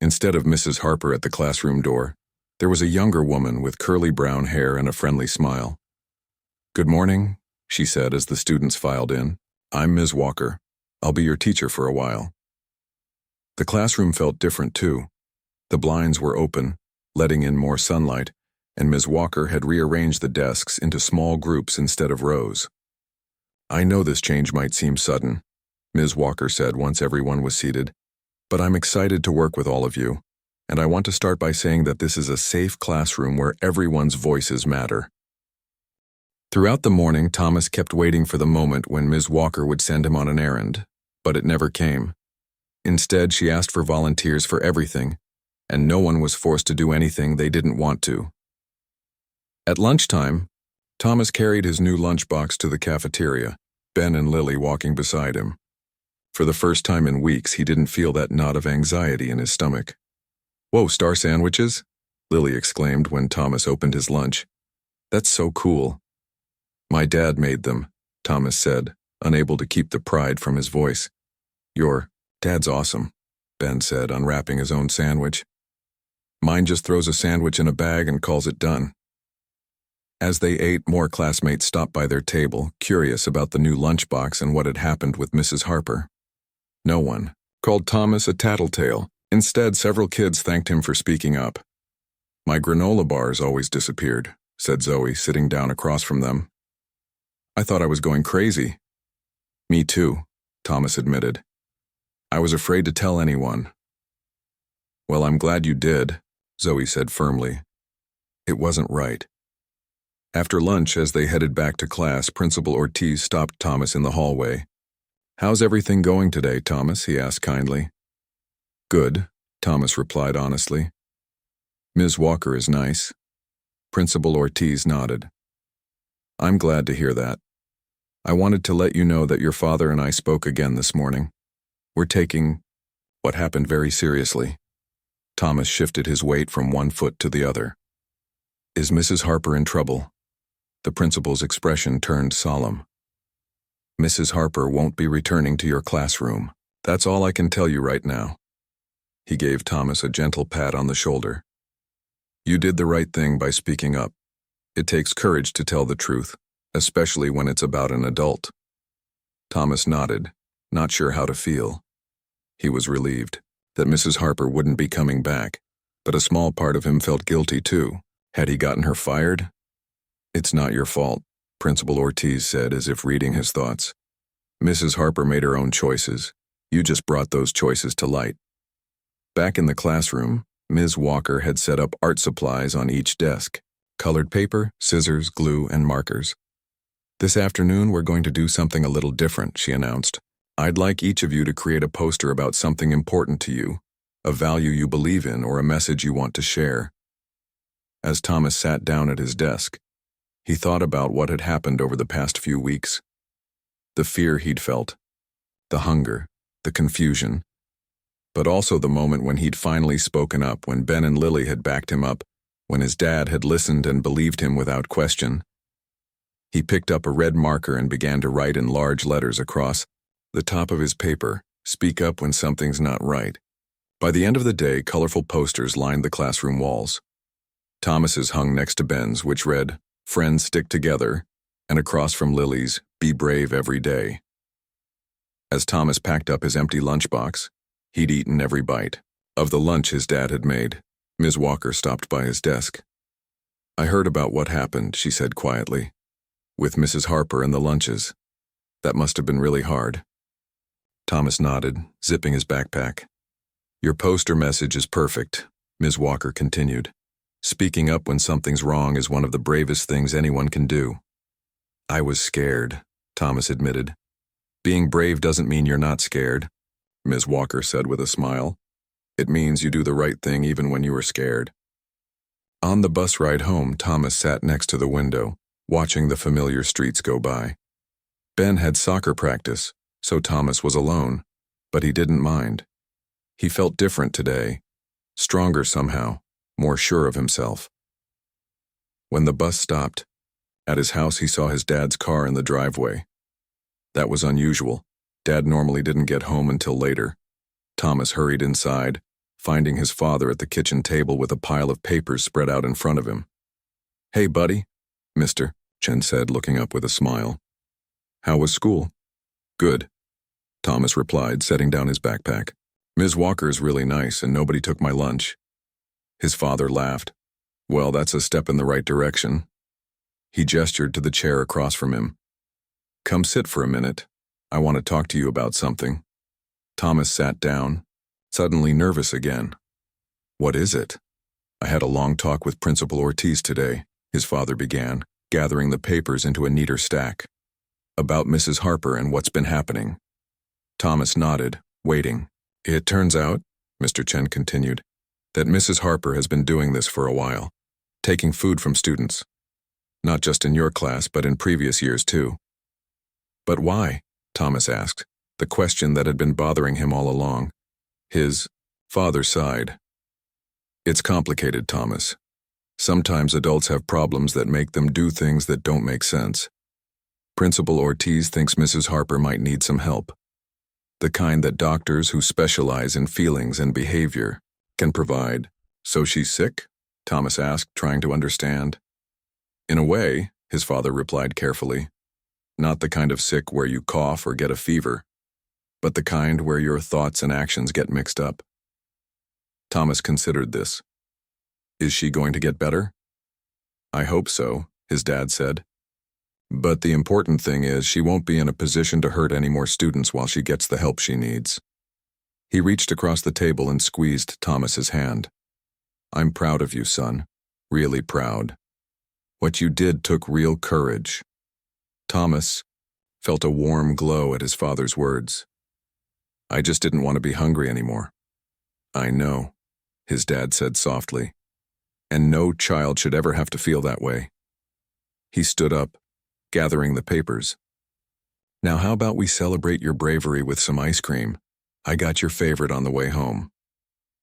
Instead of Mrs. Harper at the classroom door, there was a younger woman with curly brown hair and a friendly smile. "Good morning," she said as the students filed in. "I'm Ms. Walker. I'll be your teacher for a while." The classroom felt different too. The blinds were open, letting in more sunlight, and Ms. Walker had rearranged the desks into small groups instead of rows. "I know this change might seem sudden," Ms. Walker said once everyone was seated, "but I'm excited to work with all of you, and I want to start by saying that this is a safe classroom where everyone's voices matter." Throughout the morning, Thomas kept waiting for the moment when Ms. Walker would send him on an errand, but it never came. Instead, she asked for volunteers for everything, and no one was forced to do anything they didn't want to. At lunchtime, Thomas carried his new lunchbox to the cafeteria, Ben and Lily walking beside him. For the first time in weeks, he didn't feel that knot of anxiety in his stomach. "Whoa, star sandwiches?" Lily exclaimed when Thomas opened his lunch. "That's so cool." "My dad made them," Thomas said, unable to keep the pride from his voice. "Your dad's awesome," Ben said, unwrapping his own sandwich. "Mine just throws a sandwich in a bag and calls it done." As they ate, more classmates stopped by their table, curious about the new lunchbox and what had happened with Mrs. Harper. No one called Thomas a tattletale. Instead, several kids thanked him for speaking up. "My granola bars always disappeared," said Zoe, sitting down across from them. "I thought I was going crazy." "Me too," Thomas admitted. "I was afraid to tell anyone." "Well, I'm glad you did," Zoe said firmly. "It wasn't right." After lunch, as they headed back to class, Principal Ortiz stopped Thomas in the hallway. "How's everything going today, Thomas?" he asked kindly. "Good," Thomas replied honestly. "Ms. Walker is nice." Principal Ortiz nodded. "I'm glad to hear that. I wanted to let you know that your father and I spoke again this morning. We're taking what happened very seriously." Thomas shifted his weight from one foot to the other. "Is Mrs. Harper in trouble?" The principal's expression turned solemn. "Mrs. Harper won't be returning to your classroom. That's all I can tell you right now." He gave Thomas a gentle pat on the shoulder. "You did the right thing by speaking up. It takes courage to tell the truth, especially when it's about an adult." Thomas nodded, not sure how to feel. He was relieved that Mrs. Harper wouldn't be coming back, but a small part of him felt guilty too. Had he gotten her fired? "It's not your fault," Principal Ortiz said as if reading his thoughts. Mrs. Harper made her own choices. You just brought those choices to light. Back in the classroom, Ms. Walker had set up art supplies on each desk: colored paper, scissors, glue, and markers. This afternoon, we're going to do something a little different, she announced. I'd like each of you to create a poster about something important to you, a value you believe in, or a message you want to share. As Thomas sat down at his desk, he thought about what had happened over the past few weeks. The fear he'd felt, the hunger, the confusion, but also the moment when he'd finally spoken up, when Ben and Lily had backed him up, when his dad had listened and believed him without question. He picked up a red marker and began to write in large letters across the top of his paper, "Speak up when something's not right." By the end of the day, colorful posters lined the classroom walls. Thomas's hung next to Ben's, which read, "Friends stick together," and across from Lily's, "Be brave every day." As Thomas packed up his empty lunchbox, he'd eaten every bite of the lunch his dad had made. Ms. Walker stopped by his desk. "I heard about what happened," she said quietly, "with Mrs. Harper and the lunches. That must have been really hard." Thomas nodded, zipping his backpack. "Your poster message is perfect," Ms. Walker continued. "Speaking up when something's wrong is one of the bravest things anyone can do." "I was scared," Thomas admitted. "Being brave doesn't mean you're not scared," Ms. Walker said with a smile. "It means you do the right thing even when you are scared." On the bus ride home, Thomas sat next to the window, watching the familiar streets go by. Ben had soccer practice, so Thomas was alone, but he didn't mind. He felt different today, stronger somehow, more sure of himself. When the bus stopped, at his house he saw his dad's car in the driveway. That was unusual. Dad normally didn't get home until later. Thomas hurried inside, finding his father at the kitchen table with a pile of papers spread out in front of him. "Hey, buddy," Mr. Chen said, looking up with a smile. "How was school?" "Good," Thomas replied, setting down his backpack. "Ms. Walker's really nice, and nobody took my lunch." His father laughed. "Well, that's a step in the right direction." He gestured to the chair across from him. "Come sit for a minute. I want to talk to you about something." Thomas sat down, suddenly nervous again. "What is it?" "I had a long talk with Principal Ortiz today," his father began, gathering the papers into a neater stack. "About Mrs. Harper and what's been happening." Thomas nodded, waiting. "It turns out," Mr. Chen continued, "that Mrs. Harper has been doing this for a while, taking food from students. Not just in your class, but in previous years too." "But why?" Thomas asked, the question that had been bothering him all along. His father sighed. "It's complicated, Thomas. Sometimes adults have problems that make them do things that don't make sense. Principal Ortiz thinks Mrs. Harper might need some help. The kind that doctors who specialize in feelings and behavior can provide." "So she's sick?" Thomas asked, trying to understand. "In a way," his father replied carefully. "Not the kind of sick where you cough or get a fever, but the kind where your thoughts and actions get mixed up." Thomas considered this. "Is she going to get better?" "I hope so," his dad said. "But the important thing is she won't be in a position to hurt any more students while she gets the help she needs." He reached across the table and squeezed Thomas's hand. "I'm proud of you, son. Really proud. What you did took real courage." Thomas felt a warm glow at his father's words. "I just didn't want to be hungry anymore." "I know," his dad said softly. "And no child should ever have to feel that way." He stood up, gathering the papers. "Now how about we celebrate your bravery with some ice cream? I got your favorite on the way home."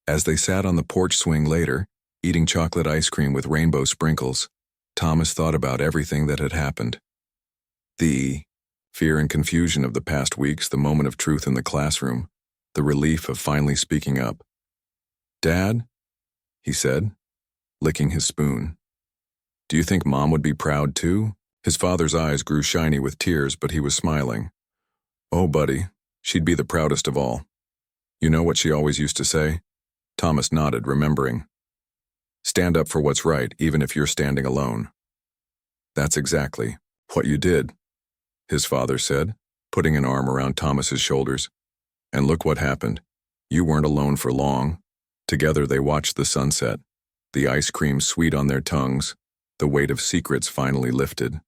As they sat on the porch swing later, eating chocolate ice cream with rainbow sprinkles, Thomas thought about everything that had happened. The fear and confusion of the past weeks, the moment of truth in the classroom, the relief of finally speaking up. "Dad," he said, licking his spoon, "do you think Mom would be proud too?" His father's eyes grew shiny with tears, but he was smiling. "Oh, buddy, she'd be the proudest of all. You know what she always used to say?" Thomas nodded, remembering. "Stand up for what's right, even if you're standing alone." "That's exactly what you did," his father said, putting an arm around Thomas's shoulders. And look what happened. You weren't alone for long. Together they watched the sunset, the ice cream sweet on their tongues, the weight of secrets finally lifted.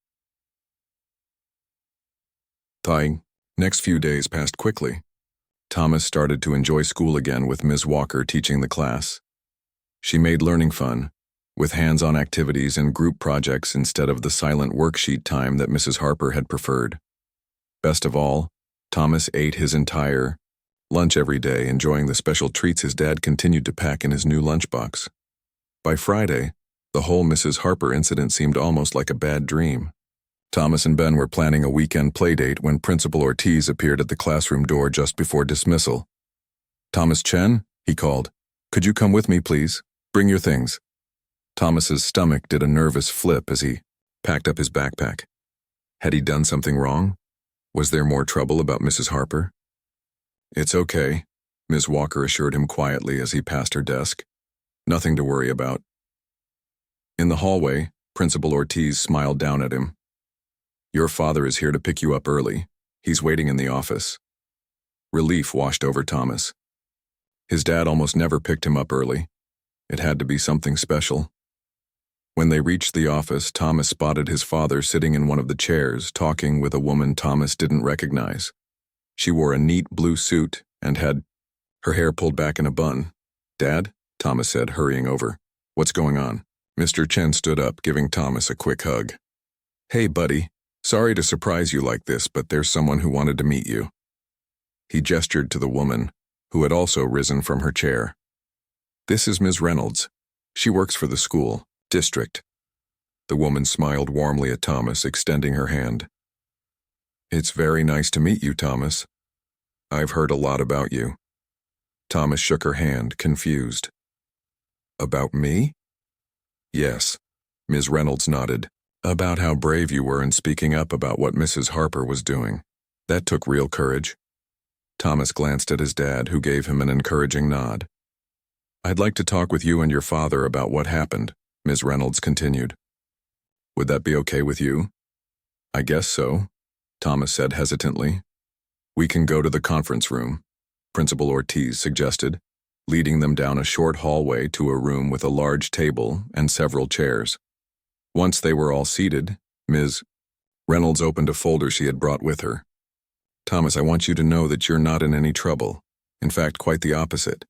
The next few days passed quickly. Thomas started to enjoy school again with Ms. Walker teaching the class. She made learning fun, with hands-on activities and group projects instead of the silent worksheet time that Mrs. Harper had preferred. Best of all, Thomas ate his entire lunch every day, enjoying the special treats his dad continued to pack in his new lunchbox. By Friday, the whole Mrs. Harper incident seemed almost like a bad dream. Thomas and Ben were planning a weekend playdate when Principal Ortiz appeared at the classroom door just before dismissal. "Thomas Chen," he called, "could you come with me, please? Bring your things." Thomas's stomach did a nervous flip as he packed up his backpack. Had he done something wrong? Was there more trouble about Mrs. Harper? "It's okay," Ms. Walker assured him quietly as he passed her desk. "Nothing to worry about." In the hallway, Principal Ortiz smiled down at him. "Your father is here to pick you up early. He's waiting in the office." Relief washed over Thomas. His dad almost never picked him up early. It had to be something special. When they reached the office, Thomas spotted his father sitting in one of the chairs, talking with a woman Thomas didn't recognize. She wore a neat blue suit and had her hair pulled back in a bun. "Dad?" Thomas said, hurrying over. "What's going on?" Mr. Chen stood up, giving Thomas a quick hug. "Hey, buddy. Sorry to surprise you like this, but there's someone who wanted to meet you." He gestured to the woman, who had also risen from her chair. "This is Ms. Reynolds. She works for the school district." The woman smiled warmly at Thomas, extending her hand. "It's very nice to meet you, Thomas. I've heard a lot about you." Thomas shook her hand, confused. "About me?" "Yes," Ms. Reynolds nodded. "About how brave you were in speaking up about what Mrs. Harper was doing. That took real courage." Thomas glanced at his dad, who gave him an encouraging nod. "I'd like to talk with you and your father about what happened," Ms. Reynolds continued. "Would that be okay with you?" "I guess so," Thomas said hesitantly. "We can go to the conference room," Principal Ortiz suggested, leading them down a short hallway to a room with a large table and several chairs. Once they were all seated, Ms. Reynolds opened a folder she had brought with her. "Thomas, I want you to know that you're not in any trouble. In fact, quite the opposite.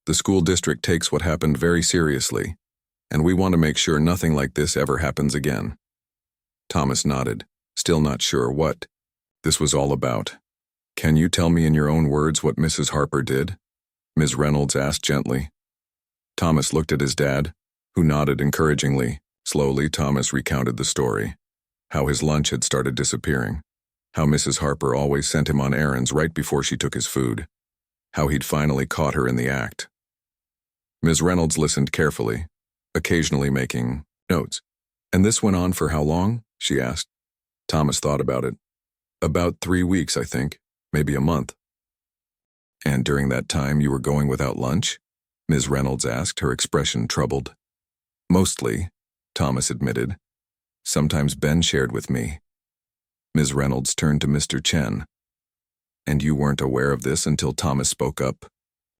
The school district takes what happened very seriously, and we want to make sure nothing like this ever happens again." Thomas nodded, still not sure what this was all about. "Can you tell me in your own words what Mrs. Harper did?" Ms. Reynolds asked gently. Thomas looked at his dad, who nodded encouragingly. Slowly, Thomas recounted the story. How his lunch had started disappearing. How Mrs. Harper always sent him on errands right before she took his food. How he'd finally caught her in the act. Ms. Reynolds listened carefully, occasionally making notes. "And this went on for how long?" she asked. Thomas thought about it. "About 3 weeks, I think. Maybe a month." "And during that time you were going without lunch?" Ms. Reynolds asked, her expression troubled. "Mostly," Thomas admitted. "Sometimes Ben shared with me." Ms. Reynolds turned to Mr. Chen. "And you weren't aware of this until Thomas spoke up?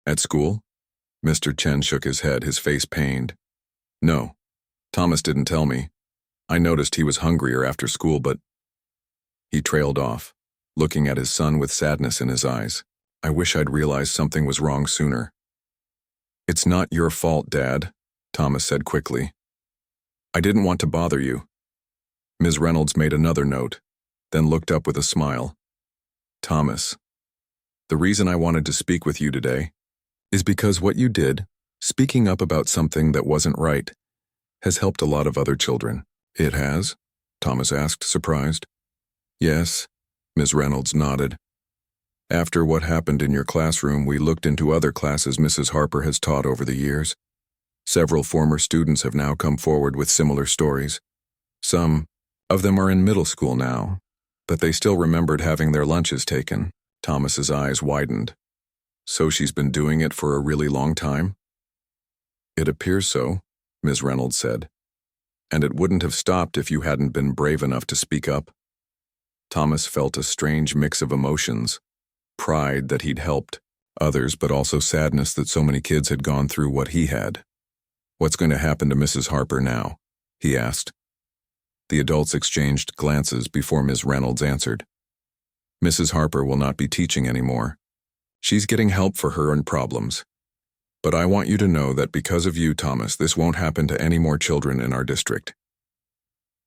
At school?" Mr. Chen shook his head, his face pained. "No. Thomas didn't tell me. I noticed he was hungrier after school, but—" He trailed off, looking at his son with sadness in his eyes. "I wish I'd realized something was wrong sooner." "It's not your fault, Dad," Thomas said quickly. "I didn't want to bother you." Ms. Reynolds made another note, then looked up with a smile. "Thomas, the reason I wanted to speak with you today is because what you did, speaking up about something that wasn't right, has helped a lot of other children." "It has?" Thomas asked, surprised. "Yes," Ms. Reynolds nodded. "After what happened in your classroom, we looked into other classes Mrs. Harper has taught over the years. Several former students have now come forward with similar stories. Some of them are in middle school now, but they still remembered having their lunches taken." Thomas's eyes widened. "So she's been doing it for a really long time?" "It appears so," Ms. Reynolds said. "And it wouldn't have stopped if you hadn't been brave enough to speak up." Thomas felt a strange mix of emotions. Pride that he'd helped others, but also sadness that so many kids had gone through what he had. "What's going to happen to Mrs. Harper now?" he asked. The adults exchanged glances before Ms. Reynolds answered. "Mrs. Harper will not be teaching anymore. She's getting help for her own problems. But I want you to know that because of you, Thomas, this won't happen to any more children in our district.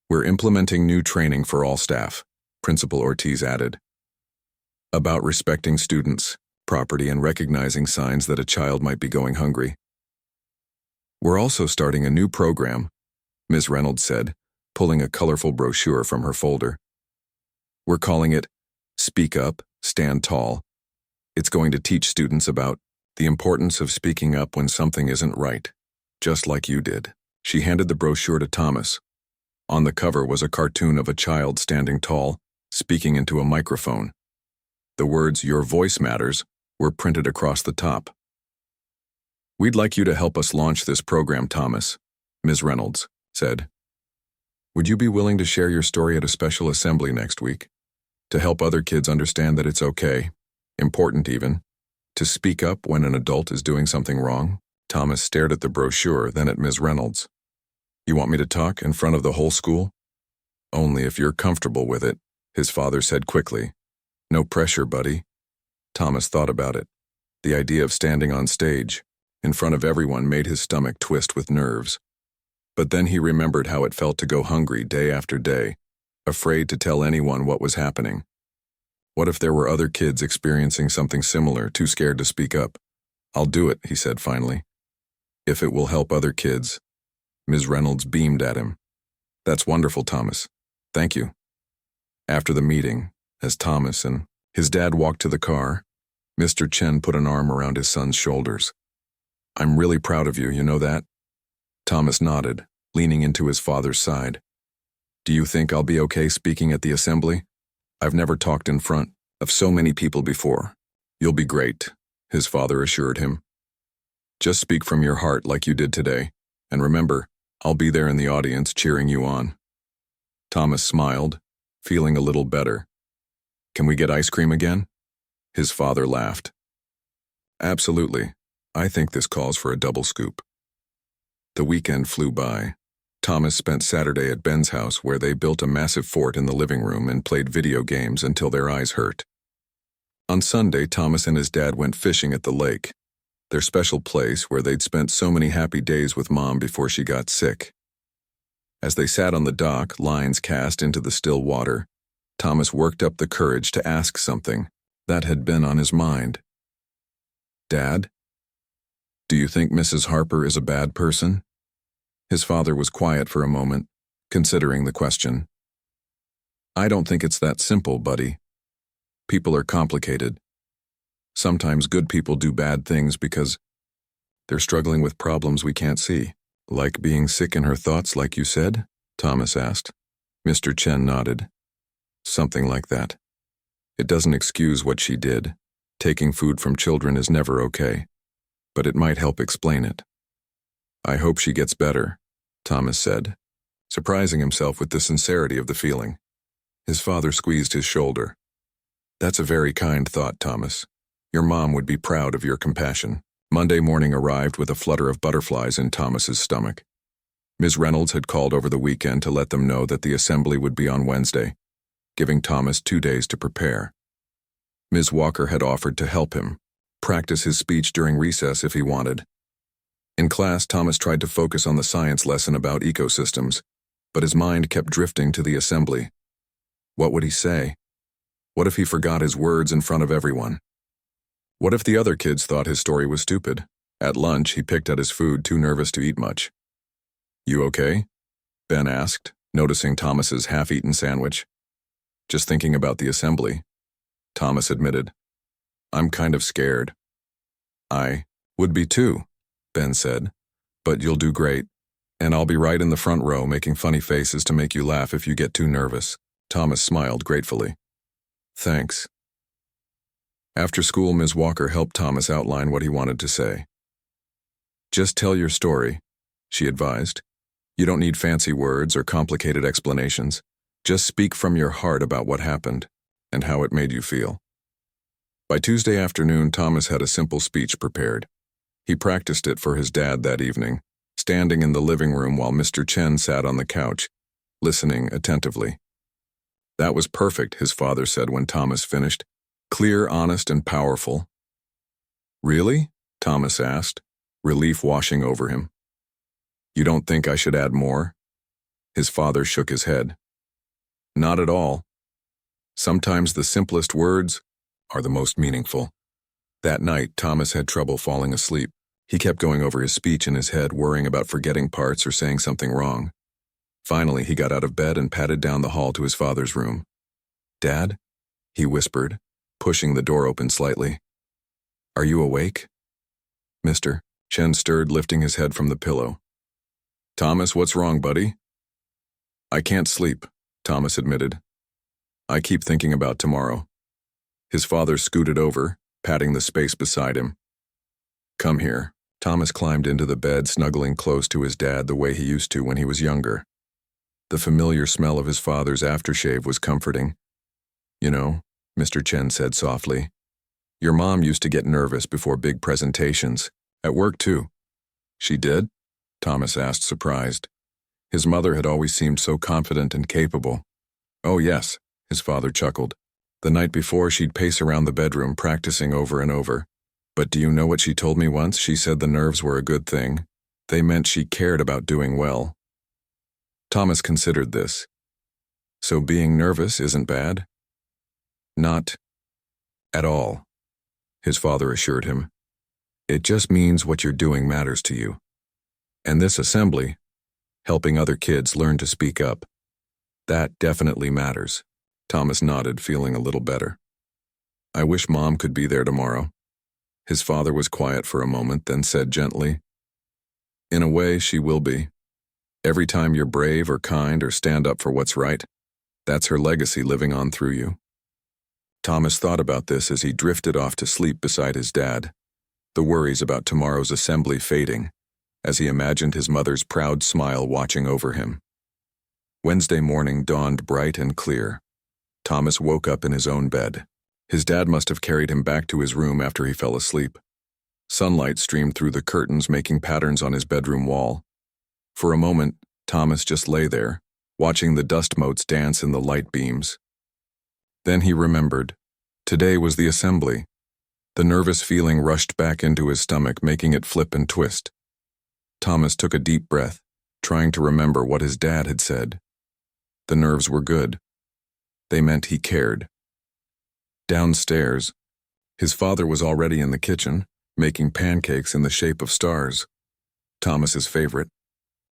We're implementing new training for all staff," Principal Ortiz added, "about respecting students, property, and recognizing signs that a child might be going hungry. We're also starting a new program," Ms. Reynolds said, pulling a colorful brochure from her folder. "We're calling it Speak Up, Stand Tall. It's going to teach students about the importance of speaking up when something isn't right, just like you did." She handed the brochure to Thomas. On the cover was a cartoon of a child standing tall, speaking into a microphone. The words "Your voice matters" were printed across the top. "We'd like you to help us launch this program, Thomas," Ms. Reynolds said. "Would you be willing to share your story at a special assembly next week, to help other kids understand that it's okay, important even, to speak up when an adult is doing something wrong?" Thomas stared at the brochure, then at Ms. Reynolds. "You want me to talk in front of the whole school?" "Only if you're comfortable with it," his father said quickly. "No pressure, buddy." Thomas thought about it. The idea of standing on stage, in front of everyone, made his stomach twist with nerves. But then he remembered how it felt to go hungry day after day, afraid to tell anyone what was happening. What if there were other kids experiencing something similar, too scared to speak up? "I'll do it," he said finally. "If it will help other kids." Ms. Reynolds beamed at him. "That's wonderful, Thomas. Thank you." After the meeting, as Thomas and his dad walked to the car, Mr. Chen put an arm around his son's shoulders. "I'm really proud of you, you know that?" Thomas nodded, leaning into his father's side. "Do you think I'll be okay speaking at the assembly? I've never talked in front of so many people before." "You'll be great," his father assured him. "Just speak from your heart like you did today, and remember, I'll be there in the audience cheering you on." Thomas smiled, feeling a little better. "Can we get ice cream again?" His father laughed. "Absolutely. I think this calls for a double scoop." The weekend flew by. Thomas spent Saturday at Ben's house, where they built a massive fort in the living room and played video games until their eyes hurt. On Sunday, Thomas and his dad went fishing at the lake, their special place where they'd spent so many happy days with Mom before she got sick. As they sat on the dock, lines cast into the still water, Thomas worked up the courage to ask something that had been on his mind. "Dad, do you think Mrs. Harper is a bad person?" His father was quiet for a moment, considering the question. "I don't think it's that simple, buddy. People are complicated. Sometimes good people do bad things because they're struggling with problems we can't see." "Like being sick in her thoughts, like you said?" Thomas asked. Mr. Chen nodded. "Something like that. It doesn't excuse what she did. Taking food from children is never okay, but it might help explain it." "I hope she gets better," Thomas said, surprising himself with the sincerity of the feeling. His father squeezed his shoulder. "That's a very kind thought, Thomas. Your mom would be proud of your compassion." Monday morning arrived with a flutter of butterflies in Thomas's stomach. Ms. Reynolds had called over the weekend to let them know that the assembly would be on Wednesday, giving Thomas 2 days to prepare. Ms. Walker had offered to help him, practice his speech during recess if he wanted. In class, Thomas tried to focus on the science lesson about ecosystems, but his mind kept drifting to the assembly. What would he say? What if he forgot his words in front of everyone? What if the other kids thought his story was stupid? At lunch, he picked at his food, too nervous to eat much. "You okay?" Ben asked, noticing Thomas's half-eaten sandwich. "Just thinking about the assembly," Thomas admitted. "I'm kind of scared." "I would be too," Ben said. "But you'll do great, and I'll be right in the front row making funny faces to make you laugh if you get too nervous." Thomas smiled gratefully. "Thanks." After school, Ms. Walker helped Thomas outline what he wanted to say. "Just tell your story," she advised. "You don't need fancy words or complicated explanations. Just speak from your heart about what happened and how it made you feel. By Tuesday afternoon, Thomas had a simple speech prepared. He practiced it for his dad that evening, standing in the living room while Mr. Chen sat on the couch, listening attentively. That was perfect, his father said when Thomas finished. Clear, honest, and powerful. Really? Thomas asked, relief washing over him. You don't think I should add more? His father shook his head. Not at all. Sometimes the simplest words are the most meaningful. That night, Thomas had trouble falling asleep. He kept going over his speech in his head, worrying about forgetting parts or saying something wrong. Finally, he got out of bed and padded down the hall to his father's room. Dad? He whispered, pushing the door open slightly. Are you awake? Mr. Chen stirred, lifting his head from the pillow. Thomas, what's wrong, buddy? I can't sleep, Thomas admitted. I keep thinking about tomorrow. His father scooted over, patting the space beside him. Come here. Thomas climbed into the bed, snuggling close to his dad the way he used to when he was younger. The familiar smell of his father's aftershave was comforting. You know, Mr. Chen said softly, your mom used to get nervous before big presentations, at work too. She did? Thomas asked, surprised. His mother had always seemed so confident and capable. Oh yes, his father chuckled. The night before, she'd pace around the bedroom, practicing over and over. But do you know what she told me once? She said the nerves were a good thing. They meant she cared about doing well. Thomas considered this. So being nervous isn't bad? Not at all, his father assured him. It just means what you're doing matters to you. And this assembly, helping other kids learn to speak up, that definitely matters. Thomas nodded, feeling a little better. I wish Mom could be there tomorrow. His father was quiet for a moment, then said gently, in a way, she will be. Every time you're brave or kind or stand up for what's right, that's her legacy living on through you. Thomas thought about this as he drifted off to sleep beside his dad, the worries about tomorrow's assembly fading, as he imagined his mother's proud smile watching over him. Wednesday morning dawned bright and clear. Thomas woke up in his own bed. His dad must have carried him back to his room after he fell asleep. Sunlight streamed through the curtains, making patterns on his bedroom wall. For a moment, Thomas just lay there, watching the dust motes dance in the light beams. Then he remembered. Today was the assembly. The nervous feeling rushed back into his stomach, making it flip and twist. Thomas took a deep breath, trying to remember what his dad had said. The nerves were good. They meant he cared. Downstairs, his father was already in the kitchen, making pancakes in the shape of stars. Thomas's favorite.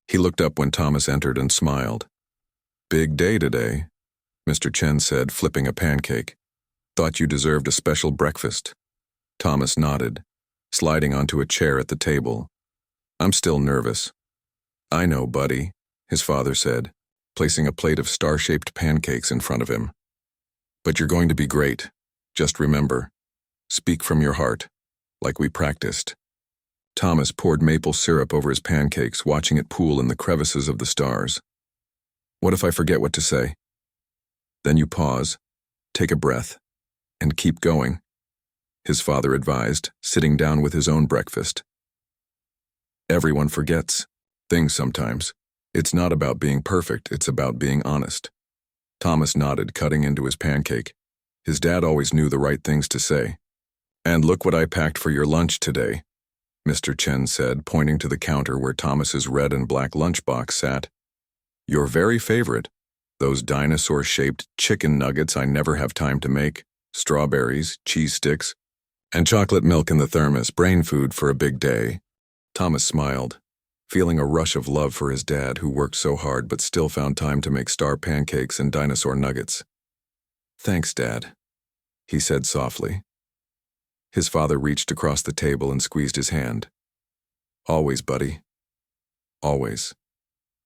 He looked up when Thomas entered and smiled. Big day today, Mr. Chen said, flipping a pancake. Thought you deserved a special breakfast. Thomas nodded, sliding onto a chair at the table. I'm still nervous. I know, buddy, his father said, placing a plate of star-shaped pancakes in front of him. But you're going to be great. Just remember, speak from your heart, like we practiced. Thomas poured maple syrup over his pancakes, watching it pool in the crevices of the stars. What if I forget what to say? Then you pause, take a breath, and keep going, his father advised, sitting down with his own breakfast. Everyone forgets things sometimes. It's not about being perfect, it's about being honest. Thomas nodded, cutting into his pancake. His dad always knew the right things to say. And look what I packed for your lunch today, Mr. Chen said, pointing to the counter where Thomas's red and black lunchbox sat. Your very favorite, those dinosaur-shaped chicken nuggets I never have time to make, strawberries, cheese sticks, and chocolate milk in the thermos, brain food for a big day. Thomas smiled, feeling a rush of love for his dad who worked so hard but still found time to make star pancakes and dinosaur nuggets. Thanks, Dad, he said softly. His father reached across the table and squeezed his hand. Always, buddy. Always.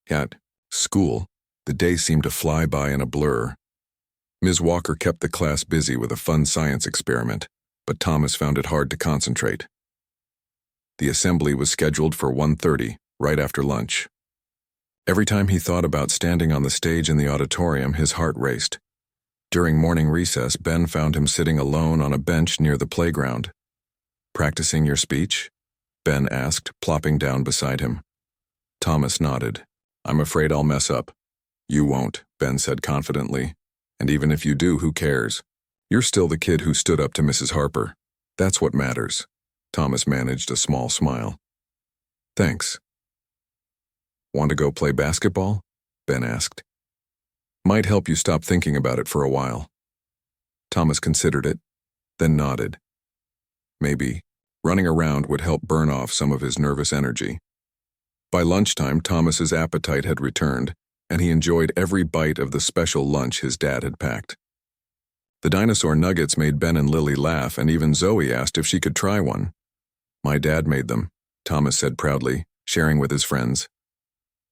At school, the day seemed to fly by in a blur. Ms. Walker kept the class busy with a fun science experiment, but Thomas found it hard to concentrate. The assembly was scheduled for 1:30, right after lunch. Every time he thought about standing on the stage in the auditorium, his heart raced. During morning recess, Ben found him sitting alone on a bench near the playground. "Practicing your speech?" Ben asked, plopping down beside him. Thomas nodded. "I'm afraid I'll mess up." "You won't," Ben said confidently. "And even if you do, who cares? You're still the kid who stood up to Mrs. Harper. That's what matters." Thomas managed a small smile. "Thanks." "Want to go play basketball?" Ben asked. "Might help you stop thinking about it for a while." Thomas considered it, then nodded. Maybe running around would help burn off some of his nervous energy. By lunchtime, Thomas's appetite had returned, and he enjoyed every bite of the special lunch his dad had packed. The dinosaur nuggets made Ben and Lily laugh, and even Zoe asked if she could try one. "My dad made them," Thomas said proudly, sharing with his friends.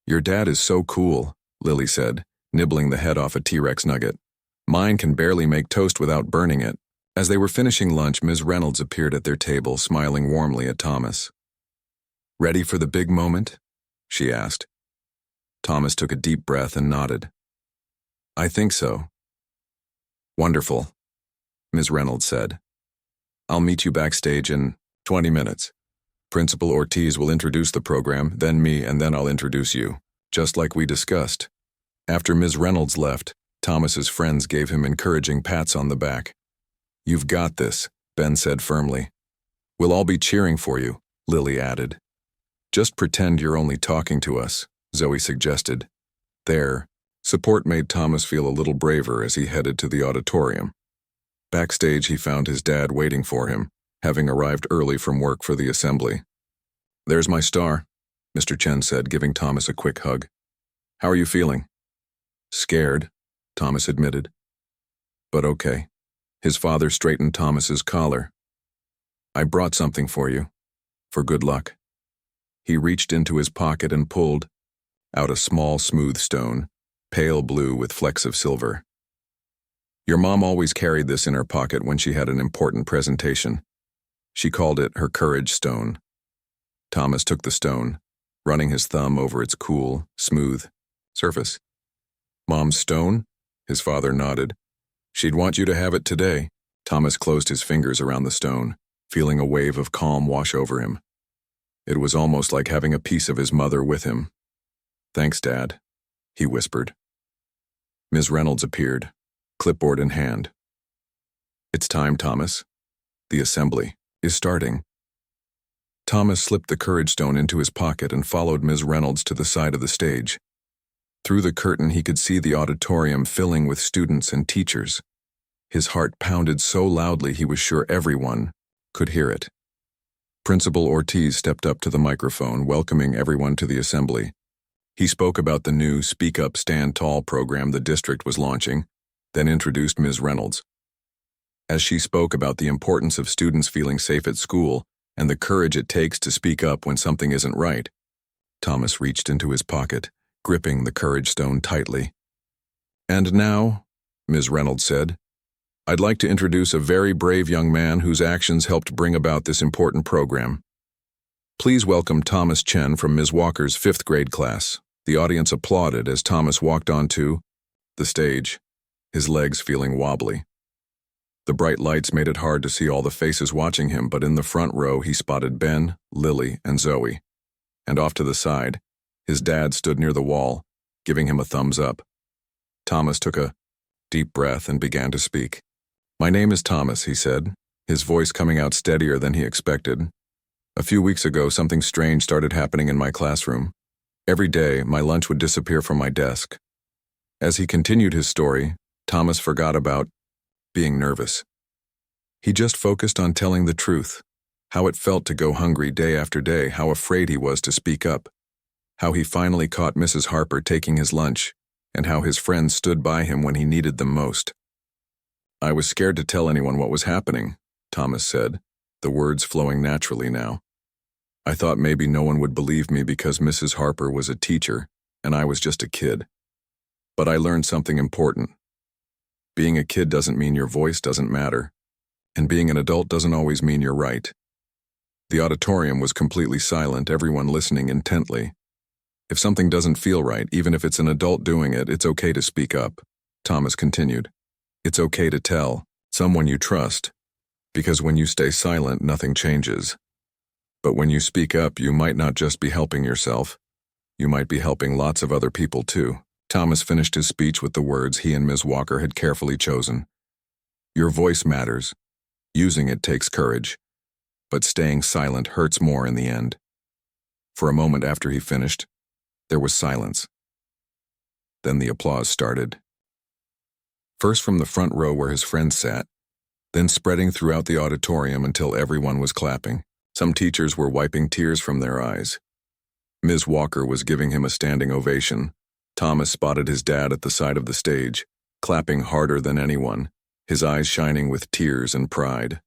"Your dad is so cool," Lily said, nibbling the head off a T-Rex nugget. "Mine can barely make toast without burning it." As they were finishing lunch, Ms. Reynolds appeared at their table, smiling warmly at Thomas. "Ready for the big moment?" she asked. Thomas took a deep breath and nodded. "I think so." "Wonderful," Ms. Reynolds said. "I'll meet you backstage in 20 minutes. Principal Ortiz will introduce the program, then me, and then I'll introduce you, just like we discussed." After Ms. Reynolds left, Thomas's friends gave him encouraging pats on the back. "You've got this," Ben said firmly. "We'll all be cheering for you," Lily added. "Just pretend you're only talking to us," Zoe suggested. Their support made Thomas feel a little braver as he headed to the auditorium. Backstage, he found his dad waiting for him, having arrived early from work for the assembly. "There's my star," Mr. Chen said, giving Thomas a quick hug. "How are you feeling?" "Scared," Thomas admitted. "But okay." His father straightened Thomas's collar. "I brought something for you, for good luck." He reached into his pocket and pulled out a small, smooth stone, pale blue with flecks of silver. "Your mom always carried this in her pocket when she had an important presentation. She called it her courage stone." Thomas took the stone, running his thumb over its cool, smooth surface. "Mom's stone?" His father nodded. "She'd want you to have it today." Thomas closed his fingers around the stone, feeling a wave of calm wash over him. It was almost like having a piece of his mother with him. "Thanks, Dad," he whispered. Ms. Reynolds appeared, clipboard in hand. "It's time, Thomas. The assembly is starting." Thomas slipped the courage stone into his pocket and followed Ms. Reynolds to the side of the stage. Through the curtain, he could see the auditorium filling with students and teachers. His heart pounded so loudly he was sure everyone could hear it. Principal Ortiz stepped up to the microphone, welcoming everyone to the assembly. He spoke about the new Speak Up, Stand Tall program the district was launching, then introduced Ms. Reynolds. As she spoke about the importance of students feeling safe at school and the courage it takes to speak up when something isn't right, Thomas reached into his pocket, gripping the courage stone tightly. "And now," Ms. Reynolds said, "I'd like to introduce a very brave young man whose actions helped bring about this important program. Please welcome Thomas Chen from Ms. Walker's 5th grade class." The audience applauded as Thomas walked onto the stage, his legs feeling wobbly. The bright lights made it hard to see all the faces watching him, but in the front row he spotted Ben, Lily, and Zoe. And off to the side, his dad stood near the wall, giving him a thumbs up. Thomas took a deep breath and began to speak. "My name is Thomas," he said, his voice coming out steadier than he expected. "A few weeks ago, something strange started happening in my classroom. Every day, my lunch would disappear from my desk." As he continued his story, Thomas forgot about being nervous. He just focused on telling the truth, how it felt to go hungry day after day, how afraid he was to speak up, how he finally caught Mrs. Harper taking his lunch, and how his friends stood by him when he needed them most. "I was scared to tell anyone what was happening," Thomas said, the words flowing naturally now. "I thought maybe no one would believe me because Mrs. Harper was a teacher and I was just a kid. But I learned something important. Being a kid doesn't mean your voice doesn't matter, and being an adult doesn't always mean you're right." The auditorium was completely silent, everyone listening intently. If something doesn't feel right, even if it's an adult doing it, it's okay to speak up. Thomas continued. It's okay to tell someone you trust, because when you stay silent, nothing changes. But when you speak up, you might not just be helping yourself. You might be helping lots of other people too. Thomas finished his speech with the words he and Ms. Walker had carefully chosen. Your voice matters. Using it takes courage. But staying silent hurts more in the end. For a moment after he finished, there was silence. Then the applause started. First from the front row where his friends sat, then spreading throughout the auditorium until everyone was clapping. Some teachers were wiping tears from their eyes. Ms. Walker was giving him a standing ovation. Thomas spotted his dad at the side of the stage, clapping harder than anyone, his eyes shining with tears and pride.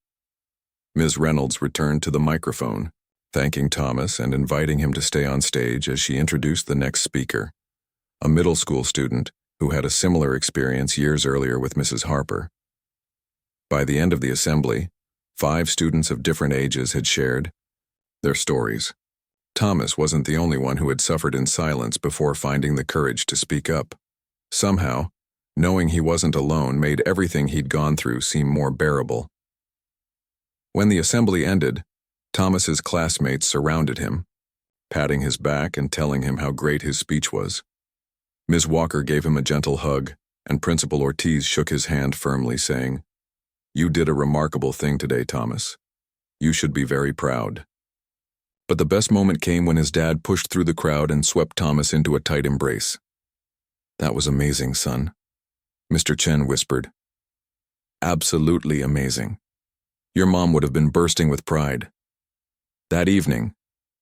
Ms. Reynolds returned to the microphone, thanking Thomas and inviting him to stay on stage as she introduced the next speaker, a middle school student who had a similar experience years earlier with Mrs. Harper. By the end of the assembly, 5 students of different ages had shared their stories. Thomas wasn't the only one who had suffered in silence before finding the courage to speak up. Somehow, knowing he wasn't alone made everything he'd gone through seem more bearable. When the assembly ended, Thomas's classmates surrounded him, patting his back and telling him how great his speech was. Ms. Walker gave him a gentle hug, and Principal Ortiz shook his hand firmly, saying, "You did a remarkable thing today, Thomas. You should be very proud." But the best moment came when his dad pushed through the crowd and swept Thomas into a tight embrace. "That was amazing, son," Mr. Chen whispered. "Absolutely amazing. Your mom would have been bursting with pride." That evening,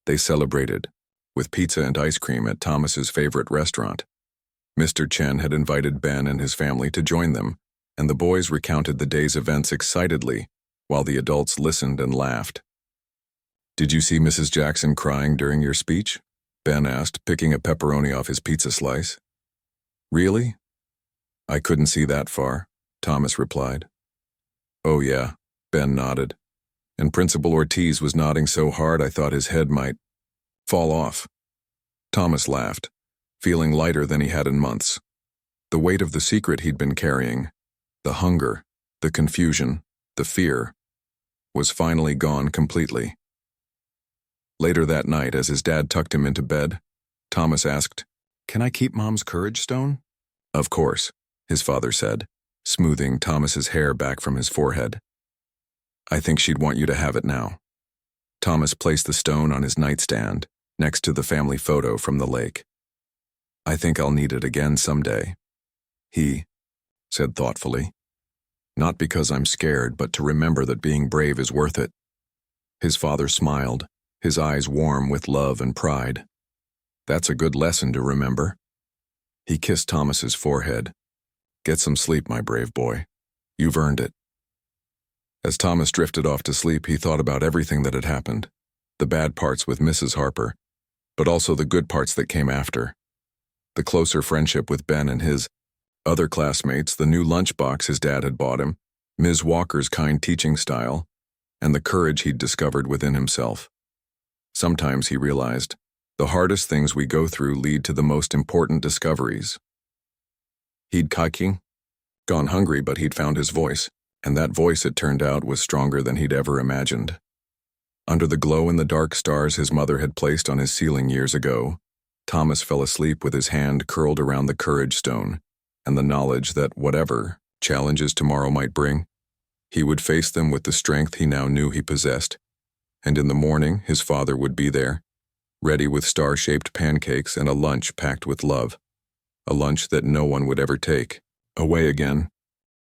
they celebrated, with pizza and ice cream at Thomas's favorite restaurant. Mr. Chen had invited Ben and his family to join them, and the boys recounted the day's events excitedly, while the adults listened and laughed. "Did you see Mrs. Jackson crying during your speech?" Ben asked, picking a pepperoni off his pizza slice. "Really? I couldn't see that far," Thomas replied. "Oh yeah," Ben nodded, and Principal Ortiz was nodding so hard I thought his head might fall off. Thomas laughed, feeling lighter than he had in months. The weight of the secret he'd been carrying, the hunger, the confusion, the fear, was finally gone completely. Later that night, as his dad tucked him into bed, Thomas asked, "Can I keep Mom's courage stone?" "Of course," his father said, smoothing Thomas's hair back from his forehead. "I think she'd want you to have it now." Thomas placed the stone on his nightstand, next to the family photo from the lake. "I think I'll need it again someday," he said thoughtfully. "Not because I'm scared, but to remember that being brave is worth it." His father smiled, his eyes warm with love and pride. "That's a good lesson to remember." He kissed Thomas's forehead. "Get some sleep, my brave boy. You've earned it." As Thomas drifted off to sleep, he thought about everything that had happened, the bad parts with Mrs. Harper, but also the good parts that came after. The closer friendship with Ben and his other classmates, the new lunchbox his dad had bought him, Ms. Walker's kind teaching style, and the courage he'd discovered within himself. Sometimes, he realized, the hardest things we go through lead to the most important discoveries. He'd gone hungry, but he'd found his voice, and that voice, it turned out, was stronger than he'd ever imagined. Under the glow-in-the-dark stars his mother had placed on his ceiling years ago, Thomas fell asleep with his hand curled around the courage stone, and the knowledge that whatever challenges tomorrow might bring, he would face them with the strength he now knew he possessed. And in the morning, his father would be there, ready with star-shaped pancakes and a lunch packed with love, a lunch that no one would ever take away again.